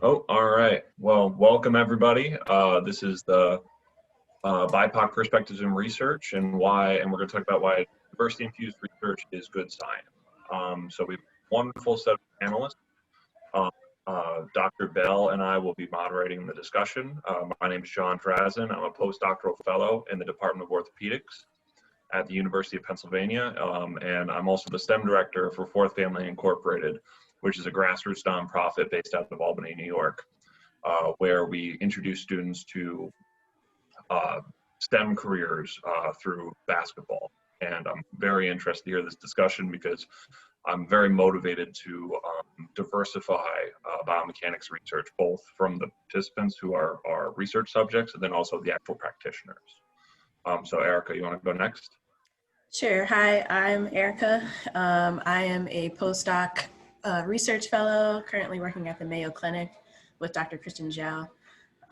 Oh, all right. Well, welcome everybody. This is the BIPOC Perspectives in Research and we're going to talk about why diversity-infused research is good science. So we have a wonderful set of panelists. Dr. Bell and I will be moderating the discussion. My name is Drazan. I'm a postdoctoral fellow in the Department of Orthopedics at the University of Pennsylvania, and I'm also the STEM director for Fourth Family Incorporated, which is a grassroots nonprofit based out of Albany, New York, where we introduce students to STEM careers through basketball. And I'm very interested to hear this discussion because I'm very motivated to diversify biomechanics research, both from the participants who are research subjects and then also the actual practitioners. So Erica, you want to go next? Sure. Hi, I'm Erica. I am a postdoc research fellow currently working at the Mayo Clinic with Dr. Christian Zhao.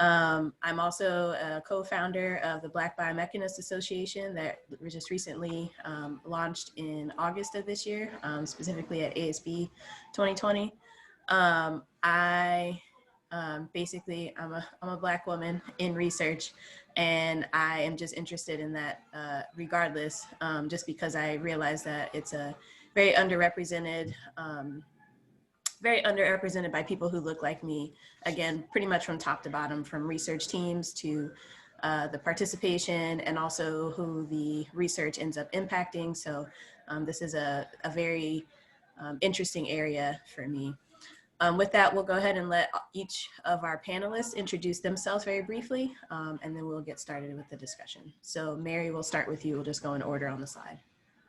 I'm also a co-founder of the Black Biomechanists Association that we just recently launched in August of this year, specifically at ASB 2020. Basically, I'm a Black woman in research, and I am just interested in that regardless, just because I realize that it's a very underrepresented by people who look like me, again, pretty much from top to bottom, from research teams to the participation and also who the research ends up impacting. So this is a very interesting area for me. With that, we'll go ahead and let each of our panelists introduce themselves very briefly, and then we'll get started with the discussion. So Mary, we'll start with you. We'll just go in order on the slide.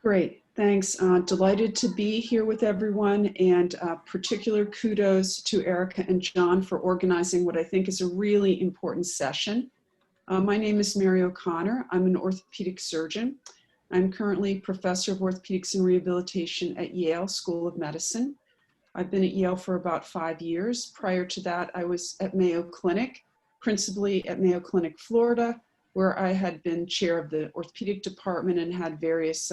Great, thanks. Delighted to be here with everyone, and particular kudos to Erica and John for organizing what I think is a really important session. My name is Mary O'Connor. I'm an orthopedic surgeon. I'm currently professor of orthopedics and rehabilitation at Yale School of Medicine. I've been at Yale for about 5 years. Prior to that, I was at Mayo Clinic, principally at Mayo Clinic, Florida, where I had been chair of the orthopedic department and had various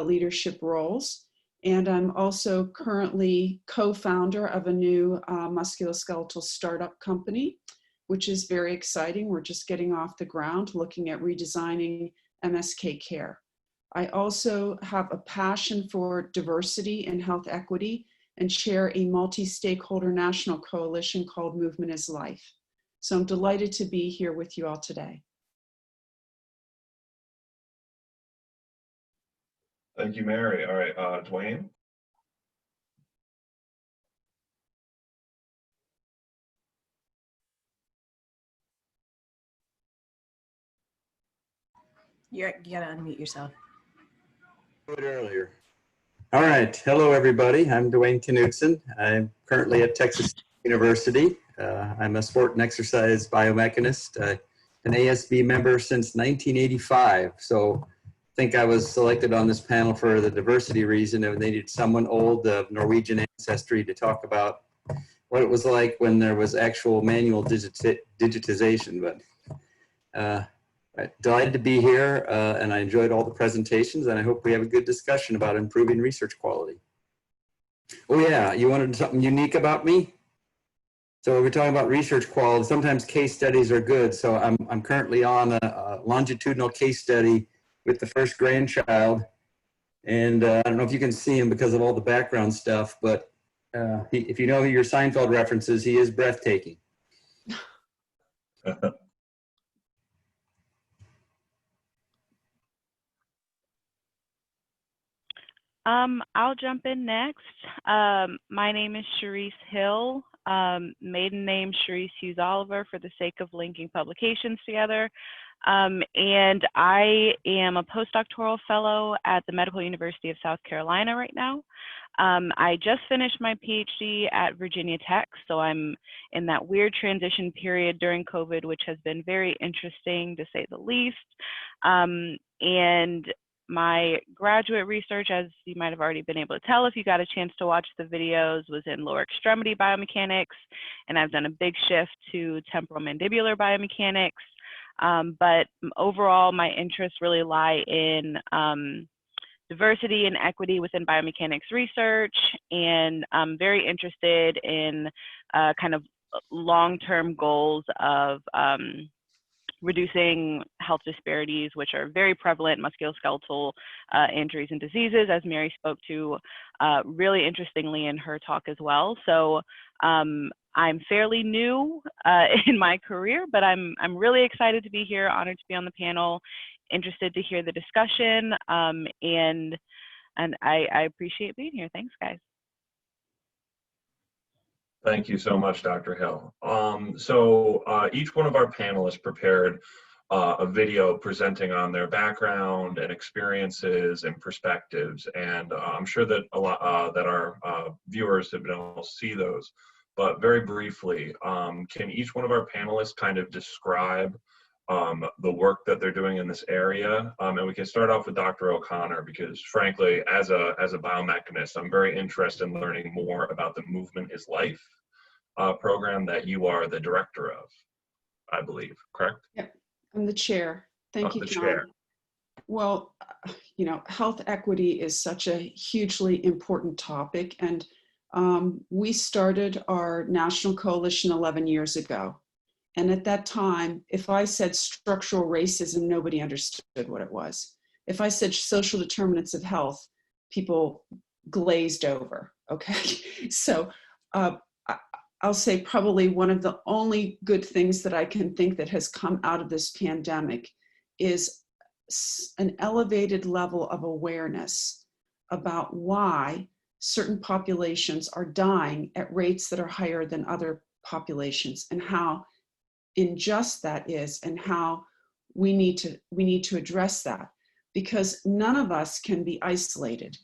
leadership roles. And I'm also currently co-founder of a new musculoskeletal startup company, which is very exciting. We're just getting off the ground, looking at redesigning MSK care. I also have a passion for diversity and health equity and chair a multi-stakeholder national coalition called Movement is Life. So I'm delighted to be here with you all today. Thank you, Mary. All right, Duane. You gotta unmute yourself. Do it earlier. All right, hello everybody. I'm Duane Knudson. I'm currently at Texas University. I'm a sport and exercise biomechanist, an ASB member since 1985. So I think I was selected on this panel for the diversity reason, and they needed someone old of Norwegian ancestry to talk about what it was like when there was actual manual digitization. But delighted to be here, and I enjoyed all the presentations, and I hope we have a good discussion about improving research quality. Oh yeah, you wanted something unique about me? So we're talking about research quality. Sometimes case studies are good. So I'm currently on a longitudinal case study with the first grandchild. And I don't know if you can see him because of all the background stuff, but if you know your Seinfeld references, he is breathtaking. I'll jump in next. My name is Cherice Hill, maiden name Cherice Hughes Oliver for the sake of linking publications together. And I am a postdoctoral fellow at the Medical University of South Carolina right now. I just finished my PhD at Virginia Tech, so I'm in that weird transition period during COVID, which has been very interesting to say the least. And my graduate research, as you might have already been able to tell if you got a chance to watch the videos, was in lower extremity biomechanics, and I've done a big shift to temporal mandibular biomechanics. But overall, my interests really lie in diversity and equity within biomechanics research, and I'm very interested in kind of long-term goals of reducing health disparities, which are very prevalent, musculoskeletal injuries and diseases, as Mary spoke to really interestingly in her talk as well. So I'm fairly new in my career, but I'm really excited to be here, honored to be on the panel, interested to hear the discussion, and I appreciate being here. Thanks, guys. Thank you so much, Dr. Hill. Each one of our panelists prepared a video presenting on their background and experiences and perspectives, and I'm sure that that our viewers have been able to see those. But very briefly, can each one of our panelists kind of describe the work that they're doing in this area? And we can start off with Dr. O'Connor, because frankly, as a biomechanist, I'm very interested in learning more about the Movement is Life program that you are the director of, I believe, correct? Yep, I'm the chair. Thank you, the John. chair. Well, you know, health equity is such a hugely important topic, and we started our national coalition 11 years ago. And at that time, if I said structural racism, nobody understood what it was. If I said social determinants of health, people glazed over, okay? So I'll say probably one of the only good things that I can think that has come out of this pandemic is an elevated level of awareness about why certain populations are dying at rates that are higher than other populations, and how unjust that is, and how we need to address that, because none of us can be isolated,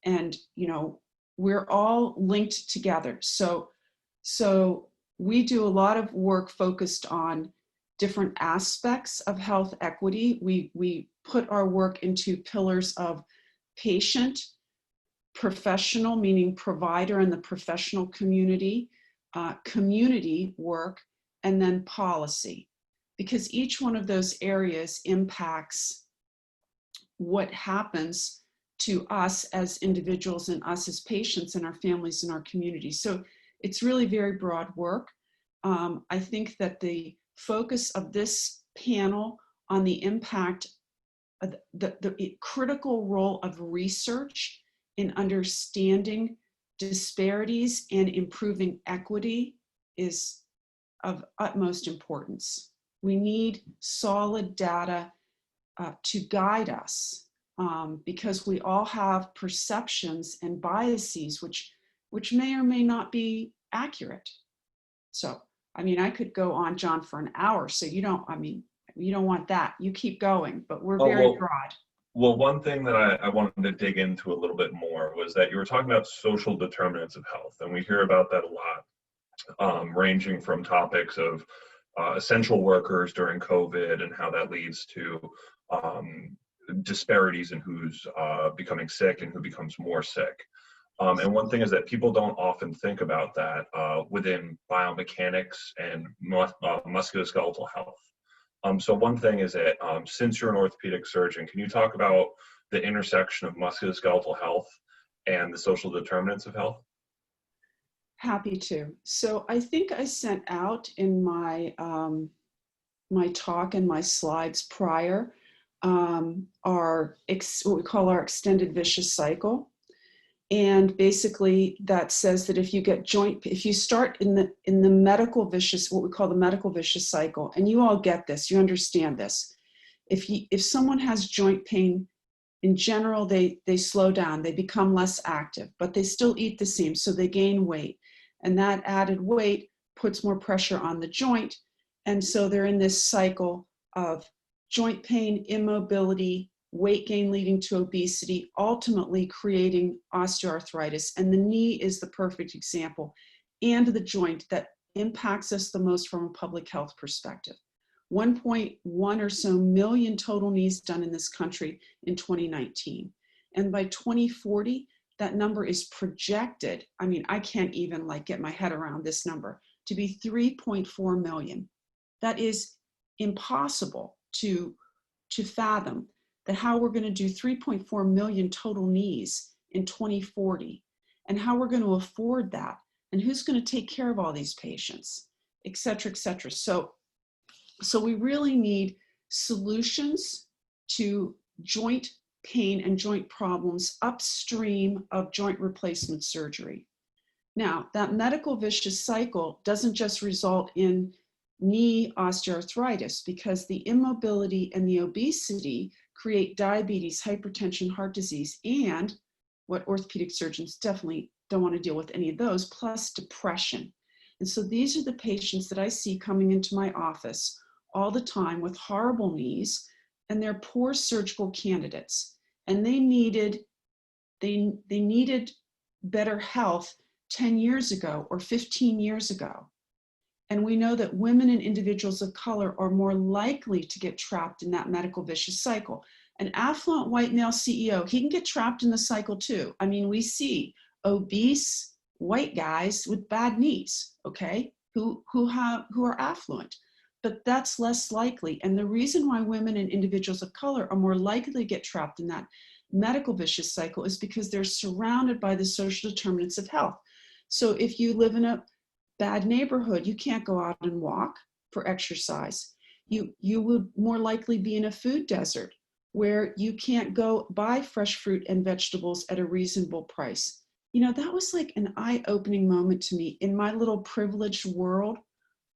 and you know, we're all linked together. So we do a lot of work focused on different aspects of health equity. We put our work into pillars of patient, professional, meaning provider and the professional community, community work, and then policy, because each one of those areas impacts what happens to us as individuals and us as patients and our families and our communities. So it's really very broad work. I think that the focus of this panel on the impact, the critical role of research in understanding disparities and improving equity is of utmost importance. We need solid data to guide us, because we all have perceptions and biases which may or may not be accurate. So, I mean, I could go on, John, for an hour, so you don't want that. You keep going, but we're very broad. Well, one thing that I wanted to dig into a little bit more was that you were talking about social determinants of health, and we hear about that a lot, ranging from topics of essential workers during COVID and how that leads to disparities in who's becoming sick and who becomes more sick. And one thing is that people don't often think about that within biomechanics and musculoskeletal health. So one thing is that since you're an orthopedic surgeon, can you talk about the intersection of musculoskeletal health and the social determinants of health? Happy to. So I think I sent out in my my talk and my slides prior what we call our extended vicious cycle. And basically that says that if you start in the medical vicious, what we call the medical vicious cycle, and you all get this, you understand this. If someone has joint pain, in general, they slow down, they become less active, but they still eat the same, so they gain weight. And that added weight puts more pressure on the joint. And so they're in this cycle of joint pain, immobility, weight gain leading to obesity, ultimately creating osteoarthritis. And the knee is the perfect example, and the joint that impacts us the most from a public health perspective. 1.1 or so million total knees done in this country in 2019. And by 2040, that number is projected, I mean, I can't even get my head around this number, to be 3.4 million. That is impossible to fathom, that how we're going to do 3.4 million total knees in 2040, and how we're going to afford that, and who's going to take care of all these patients. et cetera, et cetera. So we really need solutions to joint pain and joint problems upstream of joint replacement surgery. Now, that medical vicious cycle doesn't just result in knee osteoarthritis, because the immobility and the obesity create diabetes, hypertension, heart disease, and what orthopedic surgeons definitely don't want to deal with any of those, plus depression. And so these are the patients that I see coming into my office all the time with horrible knees, and they're poor surgical candidates. And they needed better health 10 years ago or 15 years ago. And we know that women and individuals of color are more likely to get trapped in that medical vicious cycle. An affluent white male CEO, he can get trapped in the cycle too. I mean, we see obese white guys with bad knees, okay, who are affluent, but that's less likely. And the reason why women and individuals of color are more likely to get trapped in that medical vicious cycle is because they're surrounded by the social determinants of health. So if you live in a bad neighborhood, you can't go out and walk for exercise. You would more likely be in a food desert where you can't go buy fresh fruit and vegetables at a reasonable price. You know, that was like an eye-opening moment to me in my little privileged world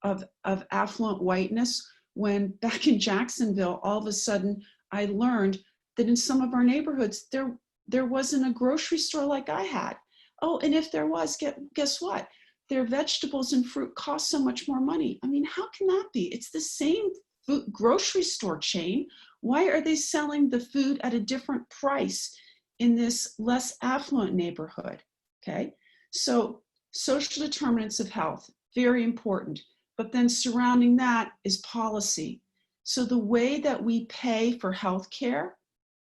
of affluent whiteness, when back in Jacksonville, all of a sudden I learned that in some of our neighborhoods, there wasn't a grocery store like I had. Oh, and if there was, guess what? Their vegetables and fruit cost so much more money. I mean, how can that be? It's the same food grocery store chain. Why are they selling the food at a different price in this less affluent neighborhood? Okay, so social determinants of health, very important. But then surrounding that is policy. So the way that we pay for healthcare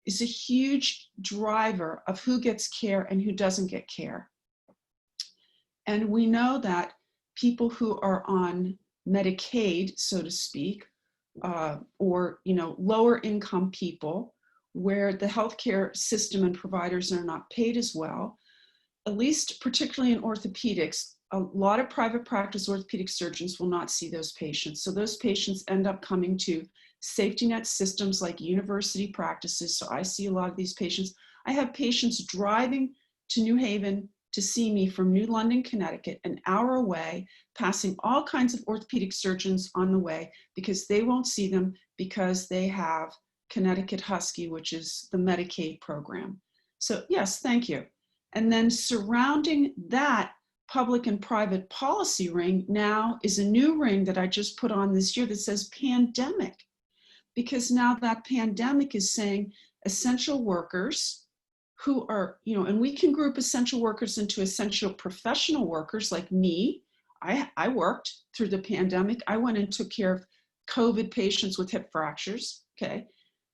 is a huge driver of who gets care and who doesn't get care. And we know that people who are on Medicaid, so to speak, or lower income people, where the healthcare system and providers are not paid as well, at least particularly in orthopedics, a lot of private practice orthopedic surgeons will not see those patients. So those patients end up coming to safety net systems like university practices. So I see a lot of these patients. I have patients driving to New Haven to see me from New London, Connecticut, an hour away, passing all kinds of orthopedic surgeons on the way because they won't see them because they have Connecticut Husky, which is the Medicaid program. So yes, thank you. And then surrounding that public and private policy ring now is a new ring that I just put on this year that says pandemic, because now that pandemic is saying essential workers who are, and we can group essential workers into essential professional workers like me. I worked through the pandemic. I went and took care of COVID patients with hip fractures, okay?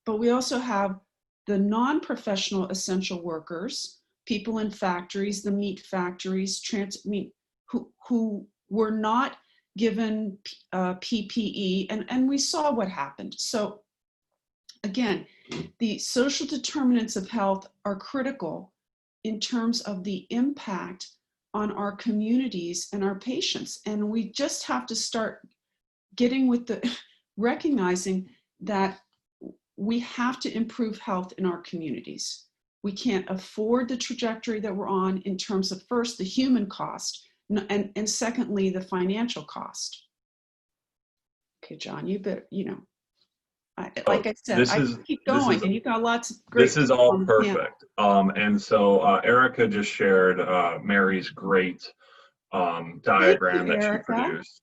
But we also have the non-professional essential workers, people in factories, the meat factories, who were not given PPE, and we saw what happened. So again, the social determinants of health are critical in terms of the impact on our communities and our patients. And we just have to start getting with recognizing that we have to improve health in our communities. We can't afford the trajectory that we're on in terms of, first, the human cost, and secondly, the financial cost. Okay, John, like I said, I can keep going, and you've got lots of great. This is all perfect. And so Erica just shared Mary's great diagram that she produced.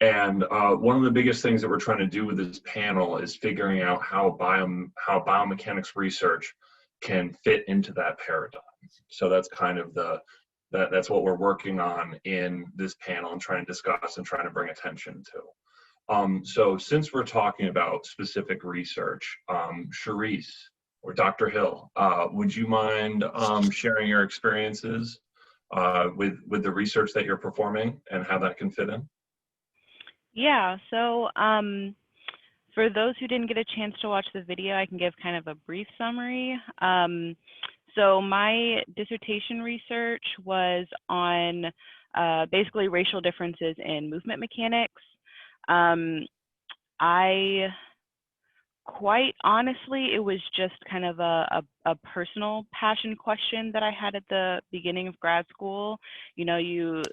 And one of the biggest things that we're trying to do with this panel is figuring out how biomechanics research can fit into that paradigm. So that's kind of that's what we're working on in this panel and trying to discuss and trying to bring attention to. So since we're talking about specific research, Cherice or Dr. Hill, would you mind sharing your experiences with the research that you're performing and how that can fit in? Yeah, so for those who didn't get a chance to watch the video, I can give kind of a brief summary. So my dissertation research was on basically racial differences in movement mechanics. Quite honestly, it was just kind of a personal passion question that I had at the beginning of grad school. You know, you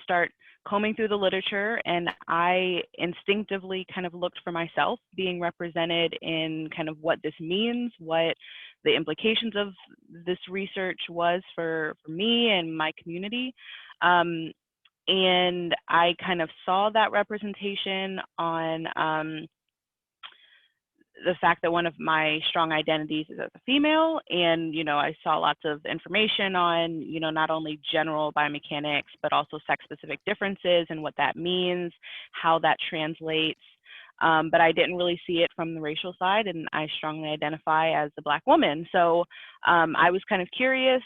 start combing through the literature, and I instinctively kind of looked for myself being represented in kind of what this means, what the implications of this research was for me and my community. And I kind of saw that representation on the fact that one of my strong identities is as a female, and you know, I saw lots of information on, you know, not only general biomechanics but also sex-specific differences and what that means, how that translates. But I didn't really see it from the racial side, and I strongly identify as a Black woman. So I was kind of curious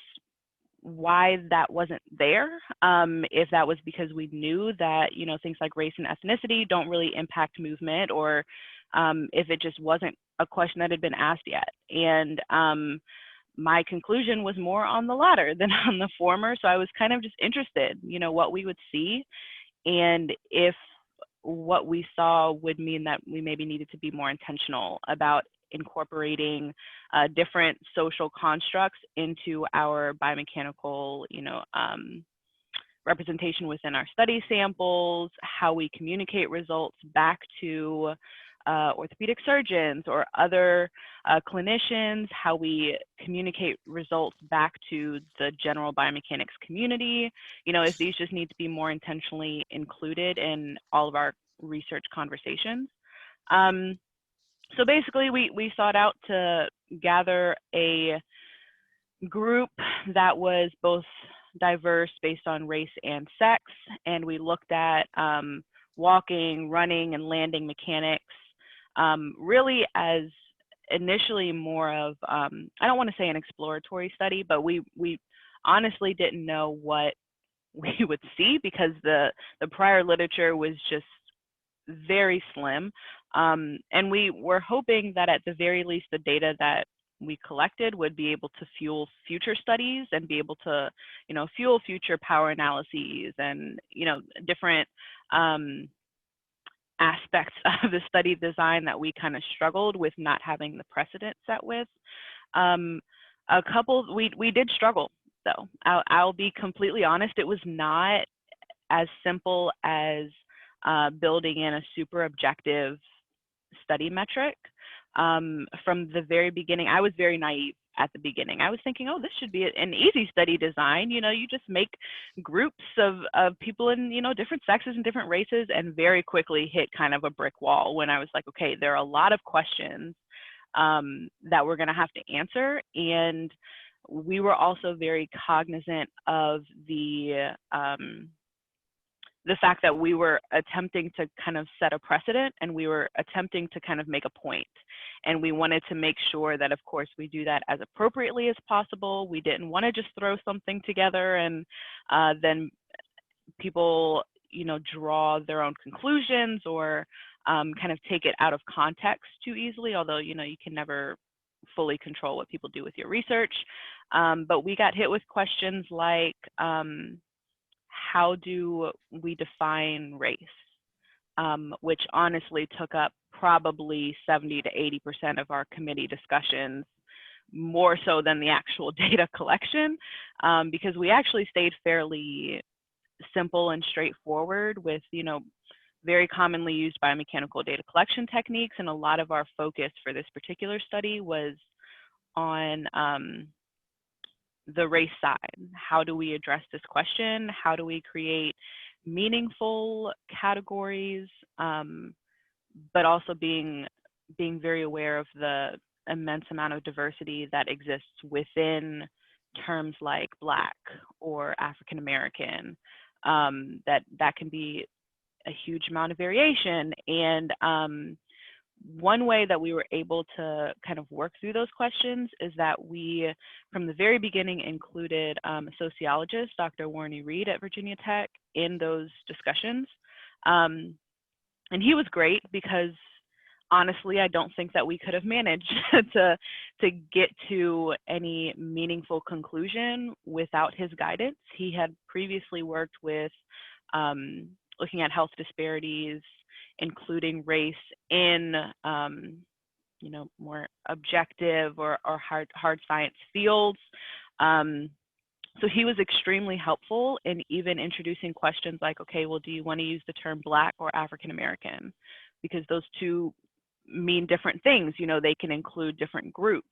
why that wasn't there, if that was because we knew that, you know, things like race and ethnicity don't really impact movement, or if it just wasn't a question that had been asked yet. And my conclusion was more on the latter than on the former. So I was kind of just interested, you know, what we would see, and if what we saw would mean that we maybe needed to be more intentional about incorporating different social constructs into our biomechanical, you know, representation within our study samples, how we communicate results back to orthopedic surgeons or other clinicians, how we communicate results back to the general biomechanics community, you know, if these just need to be more intentionally included in all of our research conversations. So basically, we sought out to gather a group that was both diverse based on race and sex, and we looked at walking, running, and landing mechanics, really as initially more of, I don't want to say an exploratory study, but we honestly didn't know what we would see because the prior literature was just very slim. And we were hoping that at the very least the data that we collected would be able to fuel future studies and be able to, you know, fuel future power analyses and, you know, different aspects of the study design that we kind of struggled with not having the precedent set with. We did struggle though. I'll be completely honest, it was not as simple as building in a super objective study metric. From the very beginning, I was very naive at the beginning. I was thinking, oh, this should be an easy study design. You know, you just make groups of people in, you know, different sexes and different races, and very quickly hit kind of a brick wall when I was like, okay, there are a lot of questions that we're going to have to answer. And we were also very cognizant of the fact that we were attempting to kind of set a precedent, and we were attempting to kind of make a point. And we wanted to make sure that, of course, we do that as appropriately as possible. We didn't want to just throw something together and then people, you know, draw their own conclusions or kind of take it out of context too easily, although, you know, you can never fully control what people do with your research. But we got hit with questions like, how do we define race? Which honestly took up probably 70 to 80% of our committee discussions, more so than the actual data collection, because we actually stayed fairly simple and straightforward with, you know, very commonly used biomechanical data collection techniques. And a lot of our focus for this particular study was on the race side. How do we address this question? How do we create meaningful categories, but also being very aware of the immense amount of diversity that exists within terms like Black or African American, that can be a huge amount of variation. And one way that we were able to kind of work through those questions is that we, from the very beginning, included a sociologist, Dr. Duane V at Virginia Tech, in those discussions. And he was great because honestly, I don't think that we could have managed to get to any meaningful conclusion without his guidance. He had previously worked with looking at health disparities, including race in you know, more objective or hard science fields. So he was extremely helpful in even introducing questions like, okay, well, do you want to use the term Black or African American? Because those two mean different things. You know, they can include different groups.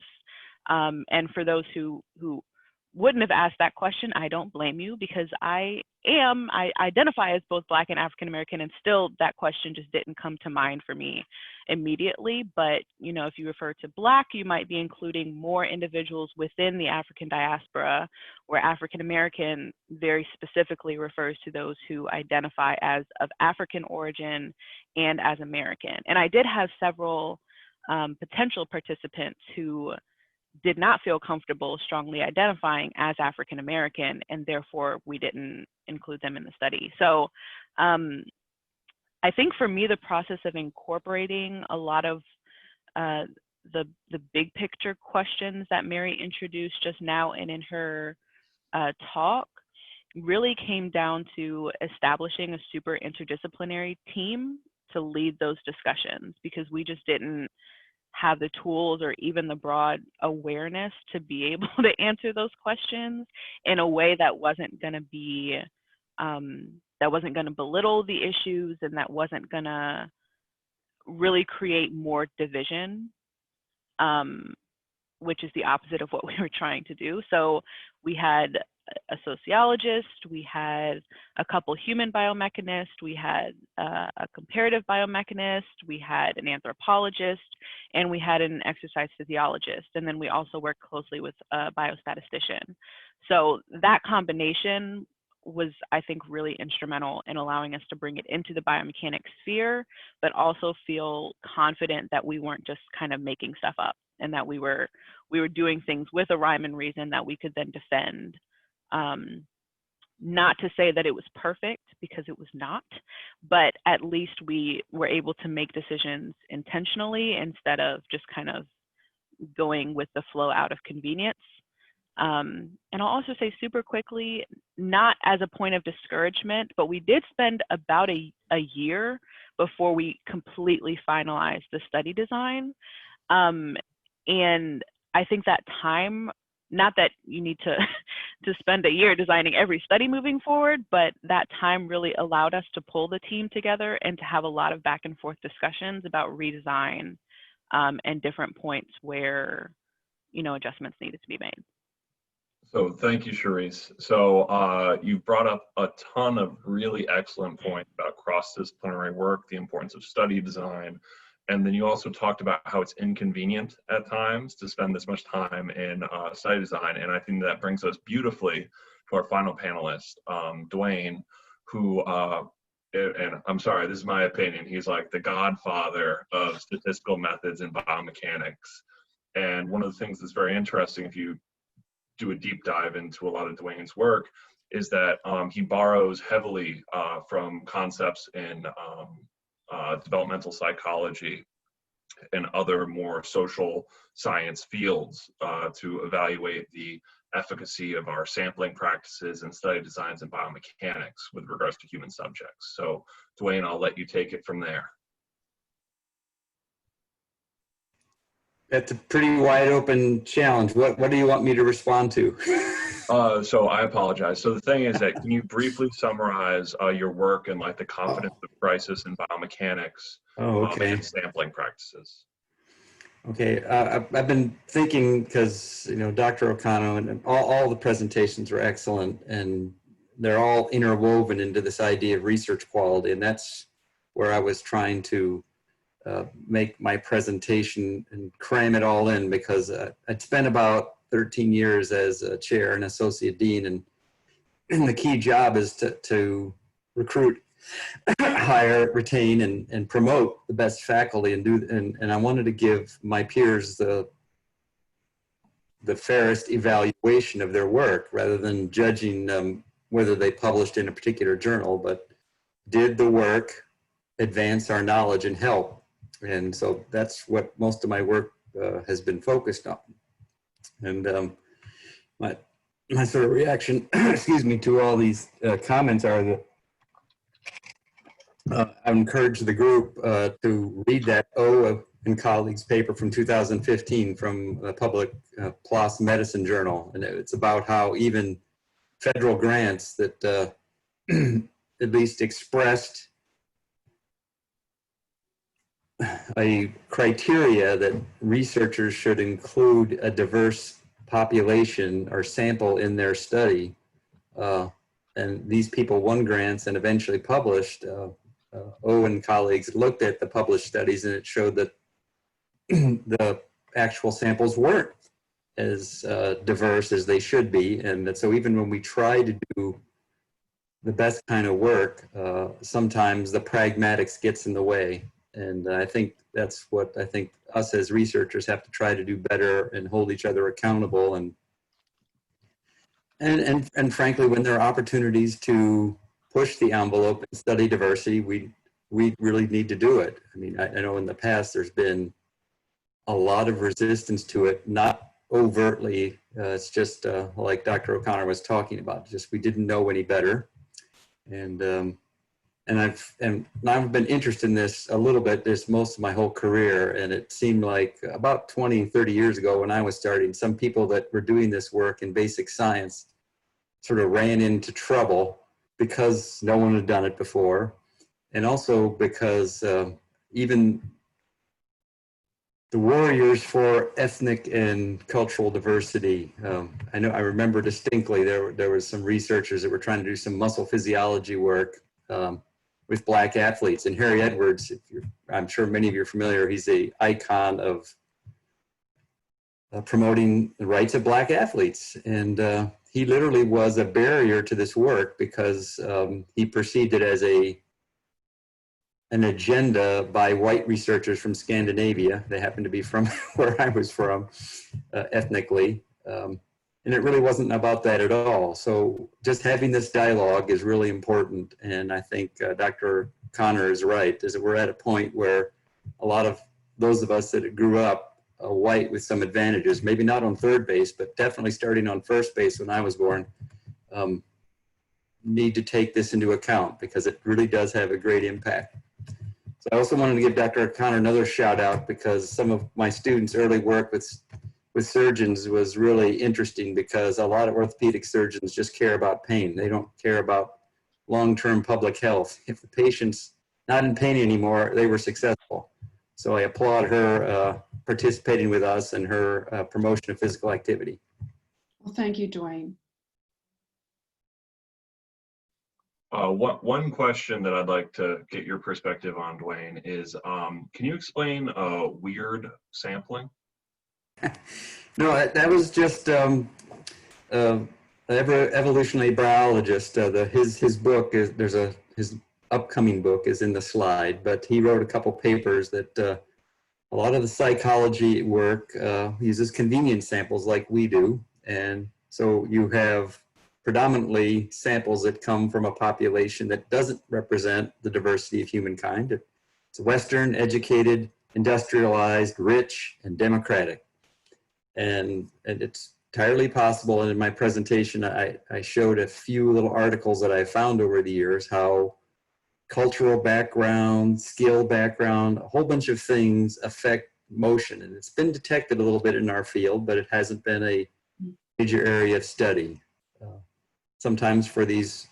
And for those who wouldn't have asked that question, I don't blame you, because I identify as both Black and African American, and still that question just didn't come to mind for me immediately. But, you know, if you refer to Black, you might be including more individuals within the African diaspora, where African American very specifically refers to those who identify as of African origin and as American. And I did have several potential participants who did not feel comfortable strongly identifying as African American, and therefore we didn't include them in the study. So I think for me, the process of incorporating a lot of the big picture questions that Mary introduced just now and in her talk really came down to establishing a super interdisciplinary team to lead those discussions, because we just didn't have the tools or even the broad awareness to be able to answer those questions in a way that wasn't going to be, that wasn't going to belittle the issues, and that wasn't going to really create more division, which is the opposite of what we were trying to do. So we had a sociologist, we had a couple human biomechanists, we had a comparative biomechanist, we had an anthropologist, and we had an exercise physiologist. And then we also worked closely with a biostatistician. So that combination was, I think, really instrumental in allowing us to bring it into the biomechanics sphere, but also feel confident that we weren't just kind of making stuff up, and that we were doing things with a rhyme and reason that we could then defend. Not to say that it was perfect, because it was not, but at least we were able to make decisions intentionally instead of just kind of going with the flow out of convenience. And I'll also say super quickly, not as a point of discouragement, but we did spend about a year before we completely finalized the study design. And I think that time, not that you need to spend a year designing every study moving forward, but that time really allowed us to pull the team together and to have a lot of back and forth discussions about redesign and different points where, you know, adjustments needed to be made. So thank you, Cherice. So you brought up a ton of really excellent points about cross-disciplinary work, the importance of study design, and then you also talked about how it's inconvenient at times to spend this much time in study design. And I think that brings us beautifully to our final panelist, Duane, who, and I'm sorry, this is my opinion, he's like the godfather of statistical methods in biomechanics. And one of the things that's very interesting, if you do a deep dive into a lot of Duane's work, is that he borrows heavily from concepts in developmental psychology and other more social science fields to evaluate the efficacy of our sampling practices and study designs in biomechanics with regards to human subjects. So Duane, I'll let you take it from there. That's a pretty wide open challenge. What do you want me to respond to? So I apologize. So the thing is that, can you briefly summarize your work and like the confidence of crisis in biomechanics and sampling practices? Okay, I've been thinking, because, you know, Dr. O'Connor and all the presentations were excellent, and they're all interwoven into this idea of research quality, and that's where I was trying to make my presentation and cram it all in, because I'd spent about 13 years as a chair and associate dean, and the key job is to recruit, hire, retain, and promote the best faculty, and I wanted to give my peers the fairest evaluation of their work, rather than judging them whether they published in a particular journal, but did the work advance our knowledge and help. And so that's what most of my work has been focused on. And my sort of reaction, excuse me, to all these comments are that I encourage the group to read that O and colleagues paper from 2015 from the Public PLOS Medicine Journal. And it's about how even federal grants that at least expressed a criteria that researchers should include a diverse population or sample in their study. And these people won grants and eventually published. O and colleagues looked at the published studies and it showed that the actual samples weren't as diverse as they should be. And that, so even when we try to do the best kind of work, sometimes the pragmatics gets in the way. And I think that's what I think us as researchers have to try to do better and hold each other accountable. And frankly, when there are opportunities to push the envelope and study diversity, we really need to do it. I mean, I know in the past there's been a lot of resistance to it, not overtly. It's just like Dr. O'Connor was talking about, just we didn't know any better. And I've been interested in this a little bit this most of my whole career. And it seemed like about 20, 30 years ago when I was starting, some people that were doing this work in basic science sort of ran into trouble because no one had done it before. And also because even the warriors for ethnic and cultural diversity, I remember distinctly there was some researchers that were trying to do some muscle physiology work with Black athletes. And Harry Edwards, I'm sure many of you are familiar, he's an icon of promoting the rights of Black athletes. And he literally was a barrier to this work because he perceived it as an agenda by white researchers from Scandinavia. They happened to be from where I was from ethnically. And it really wasn't about that at all. So just having this dialogue is really important. And I think Dr. Connor is right, is that we're at a point where a lot of those of us that grew up white with some advantages, maybe not on third base, but definitely starting on first base when I was born, need to take this into account because it really does have a great impact. So I also wanted to give Dr. O'Connor another shout out because some of my students' early work with surgeons was really interesting because a lot of orthopedic surgeons just care about pain. They don't care about long-term public health. If the patient's not in pain anymore, they were successful. So I applaud her participating with us and her promotion of physical activity. Well, thank you, Duane. One question that I'd like to get your perspective on, Duane, is can you explain weird sampling? No, that was just evolutionary biologist. His book is his upcoming book is in the slide, but he wrote a couple papers that a lot of the psychology work uses convenience samples like we do, and so you have predominantly samples that come from a population that doesn't represent the diversity of humankind. It's Western, educated, industrialized, rich, and democratic. And it's entirely possible, and in my presentation, I showed a few little articles that I found over the years, how cultural background, skill background, a whole bunch of things affect motion. And it's been detected a little bit in our field, but it hasn't been a major area of study. Sometimes for these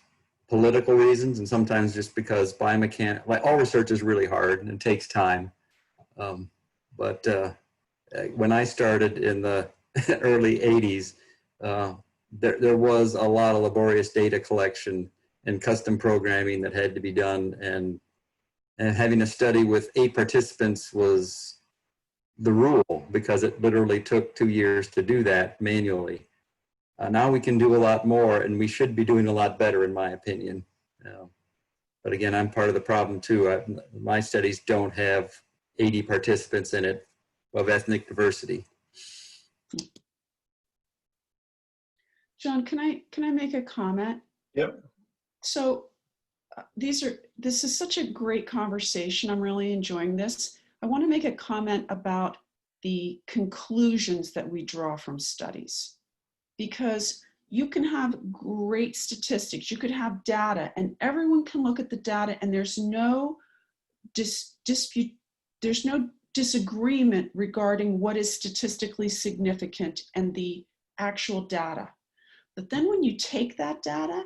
political reasons, and sometimes just because biomechanics, like all research is really hard and it takes time. When I started in the early 80s, there was a lot of laborious data collection and custom programming that had to be done. And having a study with 8 participants was the rule because it literally took 2 years to do that manually. Now we can do a lot more and we should be doing a lot better in my opinion. But again, I'm part of the problem too. My studies don't have 80 participants in it of ethnic diversity. John, can I make a comment? Yep. So this is such a great conversation. I'm really enjoying this. I want to make a comment about the conclusions that we draw from studies, because you can have great statistics, you could have data, and everyone can look at the data and there's no dispute, there's no disagreement regarding what is statistically significant and the actual data. But then when you take that data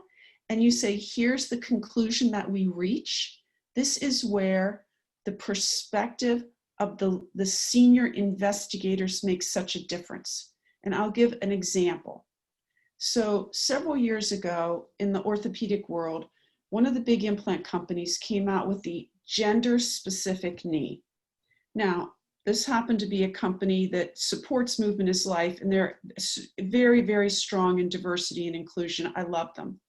and you say, here's the conclusion that we reach, this is where the perspective of the senior investigators makes such a difference. And I'll give an example. So several years ago in the orthopedic world, one of the big implant companies came out with the gender-specific knee. Now, this happened to be a company that supports Movement is Life, and they're very, very strong in diversity and inclusion. I love them.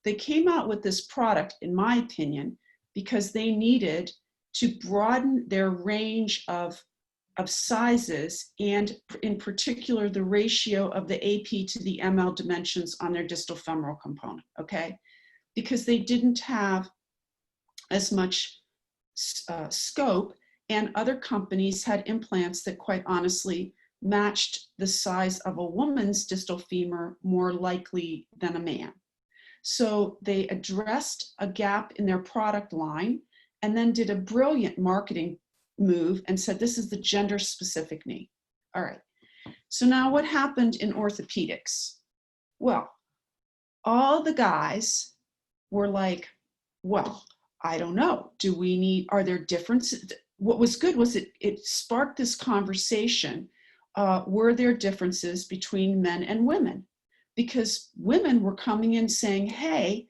They came out with this product, in my opinion, because they needed to broaden their range of sizes, and in particular, the ratio of the AP to the ML dimensions on their distal femoral component, okay? Because they didn't have as much scope, and other companies had implants that quite honestly matched the size of a woman's distal femur more likely than a man. So they addressed a gap in their product line and then did a brilliant marketing move and said, this is the gender specific knee. All right. So now what happened in orthopedics? Well, all the guys were like, well, I don't know. Do we need, are there differences? What was good was it sparked this conversation. Were there differences between men and women? Because women were coming in saying, hey,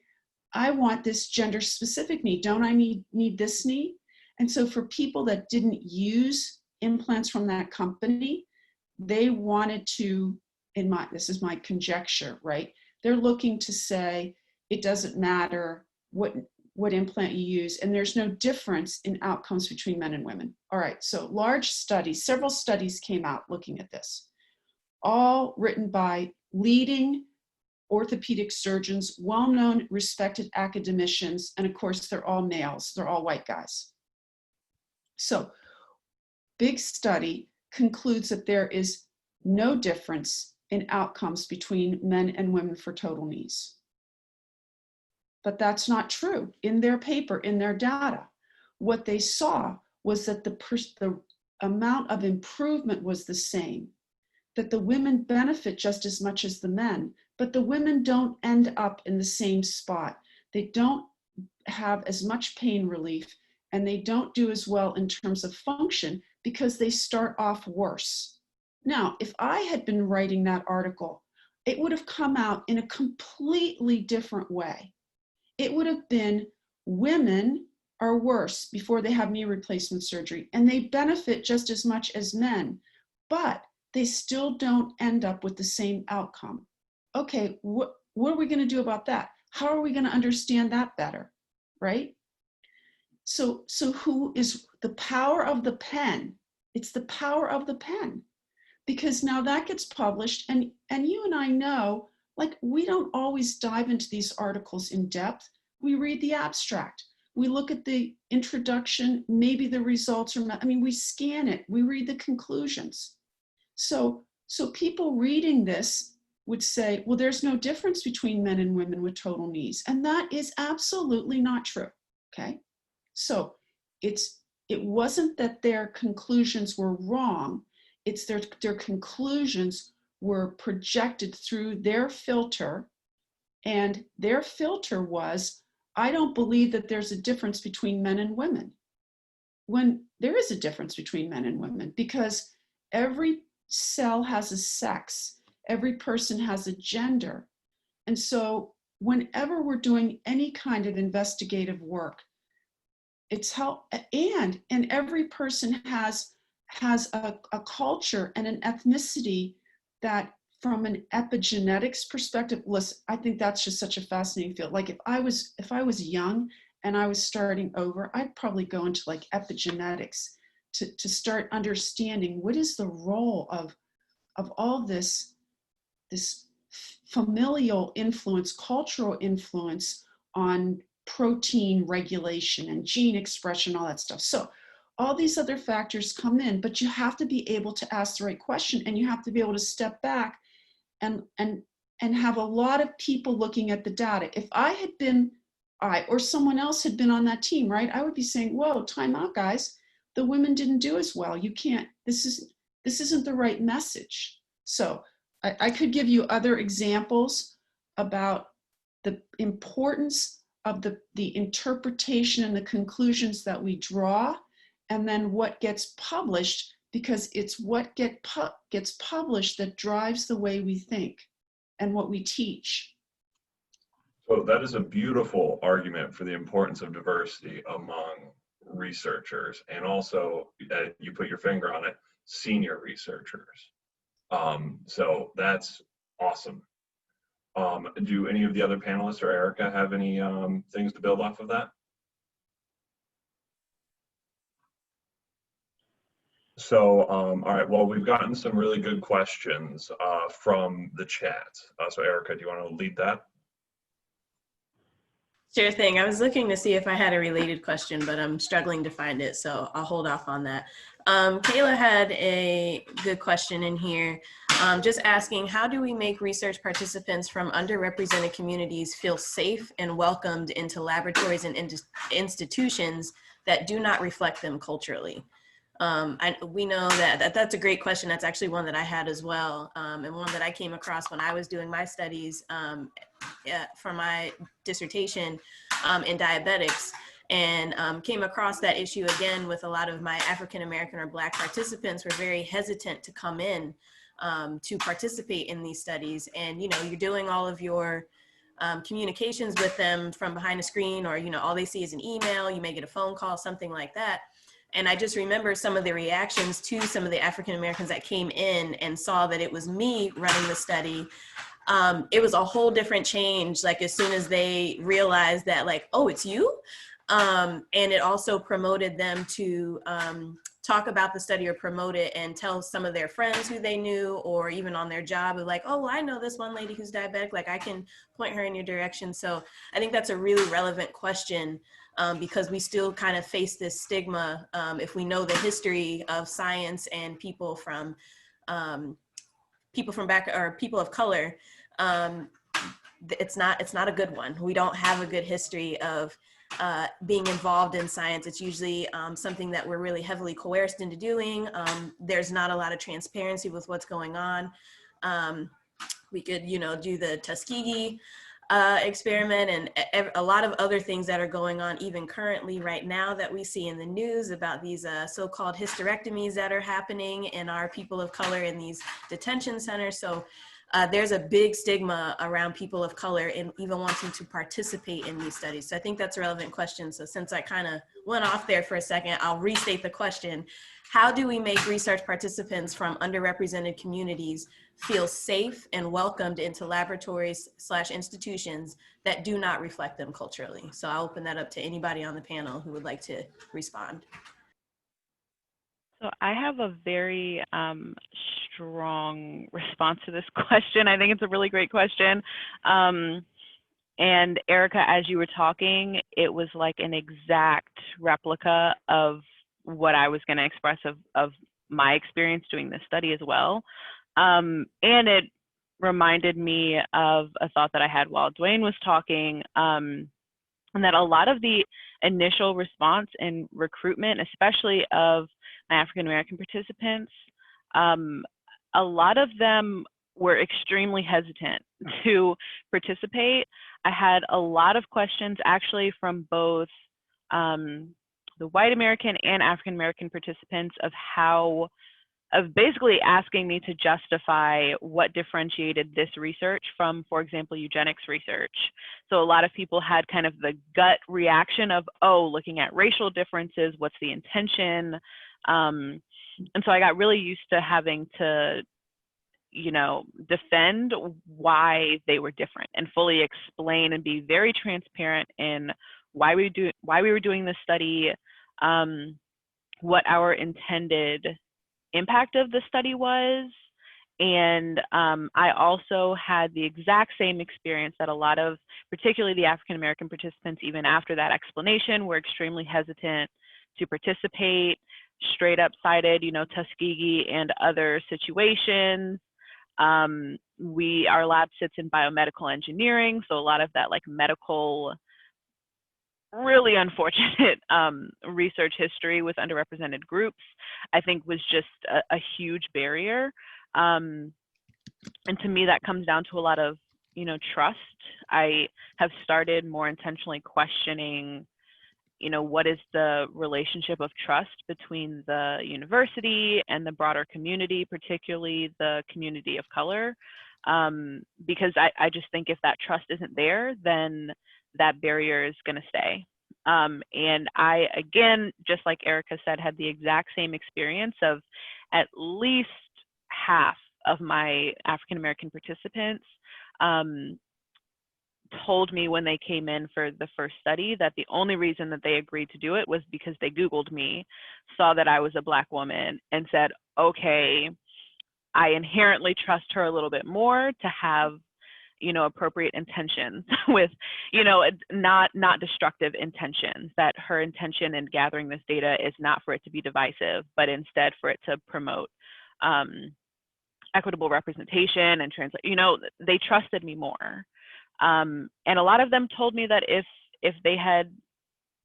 I want this gender specific knee. Don't I need this knee? And so for people that didn't use implants from that company, they wanted to, this is my conjecture, right? They're looking to say, it doesn't matter what implant you use, and there's no difference in outcomes between men and women. All right, so large studies, several studies came out looking at this, all written by leading orthopedic surgeons, well-known, respected academicians, and of course, they're all males, they're all white guys. So, big study concludes that there is no difference in outcomes between men and women for total knees. But that's not true in their paper, in their data. What they saw was that the amount of improvement was the same, that the women benefit just as much as the men, but the women don't end up in the same spot. They don't have as much pain relief, and they don't do as well in terms of function because they start off worse. Now, if I had been writing that article, it would have come out in a completely different way. It would have been, women are worse before they have knee replacement surgery, and they benefit just as much as men, but they still don't end up with the same outcome. Okay, what are we going to do about that? How are we going to understand that better, right? So who is the power of the pen? It's the power of the pen, because now that gets published, and you and I know, like, we don't always dive into these articles in depth. We read the abstract. We look at the introduction, maybe the results are, we scan it, we read the conclusions. So people reading this would say, well, there's no difference between men and women with total knees. And that is absolutely not true, okay? So it wasn't that their conclusions were wrong, it's their conclusions were projected through their filter, and their filter was, I don't believe that there's a difference between men and women. When there is a difference between men and women, because every cell has a sex, every person has a gender. And so whenever we're doing any kind of investigative work, it's how, and every person has a culture and an ethnicity that, from an epigenetics perspective, listen, I think that's just such a fascinating field. Like if I was young and I was starting over, I'd probably go into like epigenetics to start understanding what is the role of all this familial influence, cultural influence on protein regulation and gene expression, all that stuff. So, all these other factors come in, but you have to be able to ask the right question, and you have to be able to step back and have a lot of people looking at the data. If I or someone else had been on that team, right, I would be saying, whoa, time out, guys. The women didn't do as well. You can't, this isn't the right message. So I could give you other examples about the importance of the interpretation and the conclusions that we draw, and then what gets published, because it's what gets published that drives the way we think and what we teach. So that is a beautiful argument for the importance of diversity among researchers, and also you put your finger on it, senior researchers. So that's awesome. Do any of the other panelists or Erica have any things to build off of that? So, all right, well, we've gotten some really good questions from the chat. So Erica, do you want to lead that? Sure thing. I was looking to see if I had a related question, but I'm struggling to find it, so I'll hold off on that. Kayla had a good question in here, just asking, how do we make research participants from underrepresented communities feel safe and welcomed into laboratories and institutions that do not reflect them culturally? We know that's a great question. That's actually one that I had as well, and one that I came across when I was doing my studies for my dissertation in diabetics, and came across that issue again with a lot of my African American or Black participants were very hesitant to come in to participate in these studies. And, you know, you're doing all of your communications with them from behind a screen, or, you know, all they see is an email, you may get a phone call, something like that. And I just remember some of the reactions to some of the African Americans that came in and saw that it was me running the study. It was a whole different change, like as soon as they realized that, like, oh, it's you. And it also promoted them to talk about the study or promote it and tell some of their friends who they knew, or even on their job, like, oh, well, I know this one lady who's diabetic, like I can point her in your direction. So I think that's a really relevant question, because we still kind of face this stigma if we know the history of science and people from people of color. It's not a good one. We don't have a good history of being involved in science. It's usually something that we're really heavily coerced into doing. There's not a lot of transparency with what's going on. We could, you know, do the Tuskegee experiment and a lot of other things that are going on even currently right now that we see in the news about these so-called hysterectomies that are happening in our people of color in these detention centers. So there's a big stigma around people of color and even wanting to participate in these studies. So I think that's a relevant question. So since I kind of went off there for a second, I'll restate the question. How do we make research participants from underrepresented communities feel safe and welcomed into laboratories / institutions that do not reflect them culturally? So I'll open that up to anybody on the panel who would like to respond. So I have a very strong response to this question. I think it's a really great question. And Erica, as you were talking, it was like an exact replica of what I was going to express of my experience doing this study as well. And it reminded me of a thought that I had while Duane was talking, and that a lot of the initial response and recruitment, especially of my African American participants, a lot of them were extremely hesitant to participate. I had a lot of questions actually from both the white American and African American participants of basically asking me to justify what differentiated this research from, for example, eugenics research. So a lot of people had kind of the gut reaction of, oh, looking at racial differences, what's the intention? And so I got really used to having to, you know, defend why they were different and fully explain and be very transparent in why we were doing this study, what our intended impact of the study was. And I also had the exact same experience that a lot of, particularly the African American participants, even after that explanation, were extremely hesitant to participate, straight up cited, Tuskegee and other situations. Our lab sits in biomedical engineering, so a lot of that like medical, really unfortunate research history with underrepresented groups, I think was just a huge barrier. And to me, that comes down to a lot of, trust. I have started more intentionally questioning, what is the relationship of trust between the university and the broader community, particularly the community of color? Because I just think if that trust isn't there, then that barrier is going to stay. And I, again, just like Erica said, had the exact same experience of at least half of my African-American participants told me when they came in for the first study that the only reason that they agreed to do it was because they Googled me, saw that I was a Black woman, and said, okay, I inherently trust her a little bit more to have, appropriate intentions with, not destructive intentions, that her intention in gathering this data is not for it to be divisive, but instead for it to promote equitable representation and they trusted me more. And a lot of them told me that if they had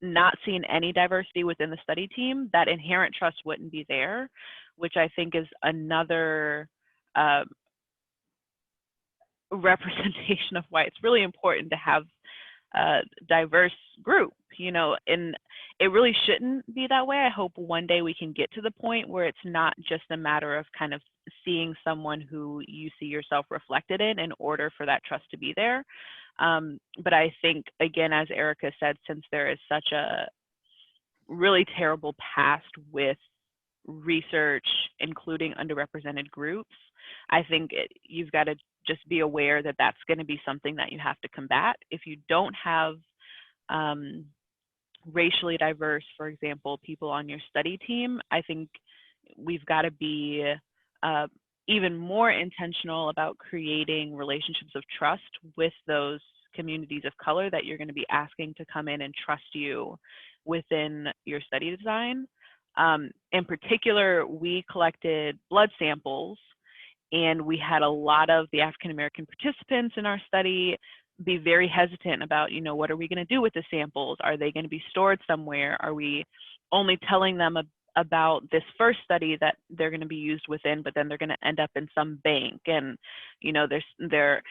not seen any diversity within the study team, that inherent trust wouldn't be there, which I think is another representation of why it's really important to have a diverse group, and it really shouldn't be that way. I hope one day we can get to the point where it's not just a matter of kind of seeing someone who you see yourself reflected in order for that trust to be there. But I think, again, as Erica said, since there is such a really terrible past with research, including underrepresented groups, I think you've got to just be aware that that's going to be something that you have to combat. If you don't have racially diverse, for example, people on your study team, I think we've got to be even more intentional about creating relationships of trust with those communities of color that you're going to be asking to come in and trust you within your study design. In particular, we collected blood samples, and we had a lot of the African-American participants in our study be very hesitant about, what are we going to do with the samples? Are they going to be stored somewhere? Are we only telling them about this first study that they're going to be used within, but then they're going to end up in some bank, and their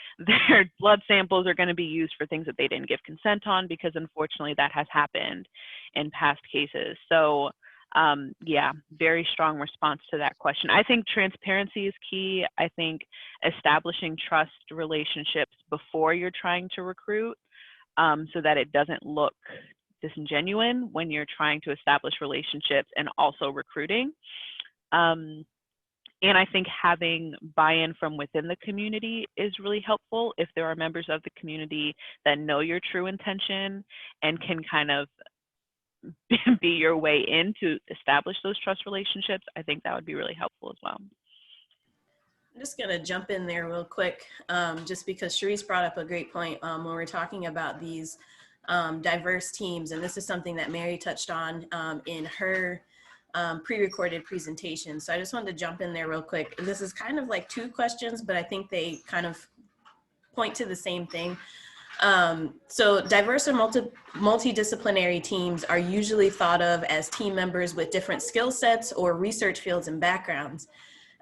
blood samples are going to be used for things that they didn't give consent on, because unfortunately that has happened in past cases. So yeah, very strong response to that question. I think transparency is key. I think establishing trust relationships before you're trying to recruit, so that it doesn't look disingenuous when you're trying to establish relationships and also recruiting. And I think having buy-in from within the community is really helpful. If there are members of the community that know your true intention and can kind of be your way in to establish those trust relationships, I think that would be really helpful as well. I'm just going to jump in there real quick, just because Cherice brought up a great point when we're talking about these diverse teams, and this is something that Mary touched on in her pre-recorded presentation. So I just wanted to jump in there real quick. This is kind of like two questions, but I think they kind of point to the same thing. So diverse or multidisciplinary teams are usually thought of as team members with different skill sets or research fields and backgrounds.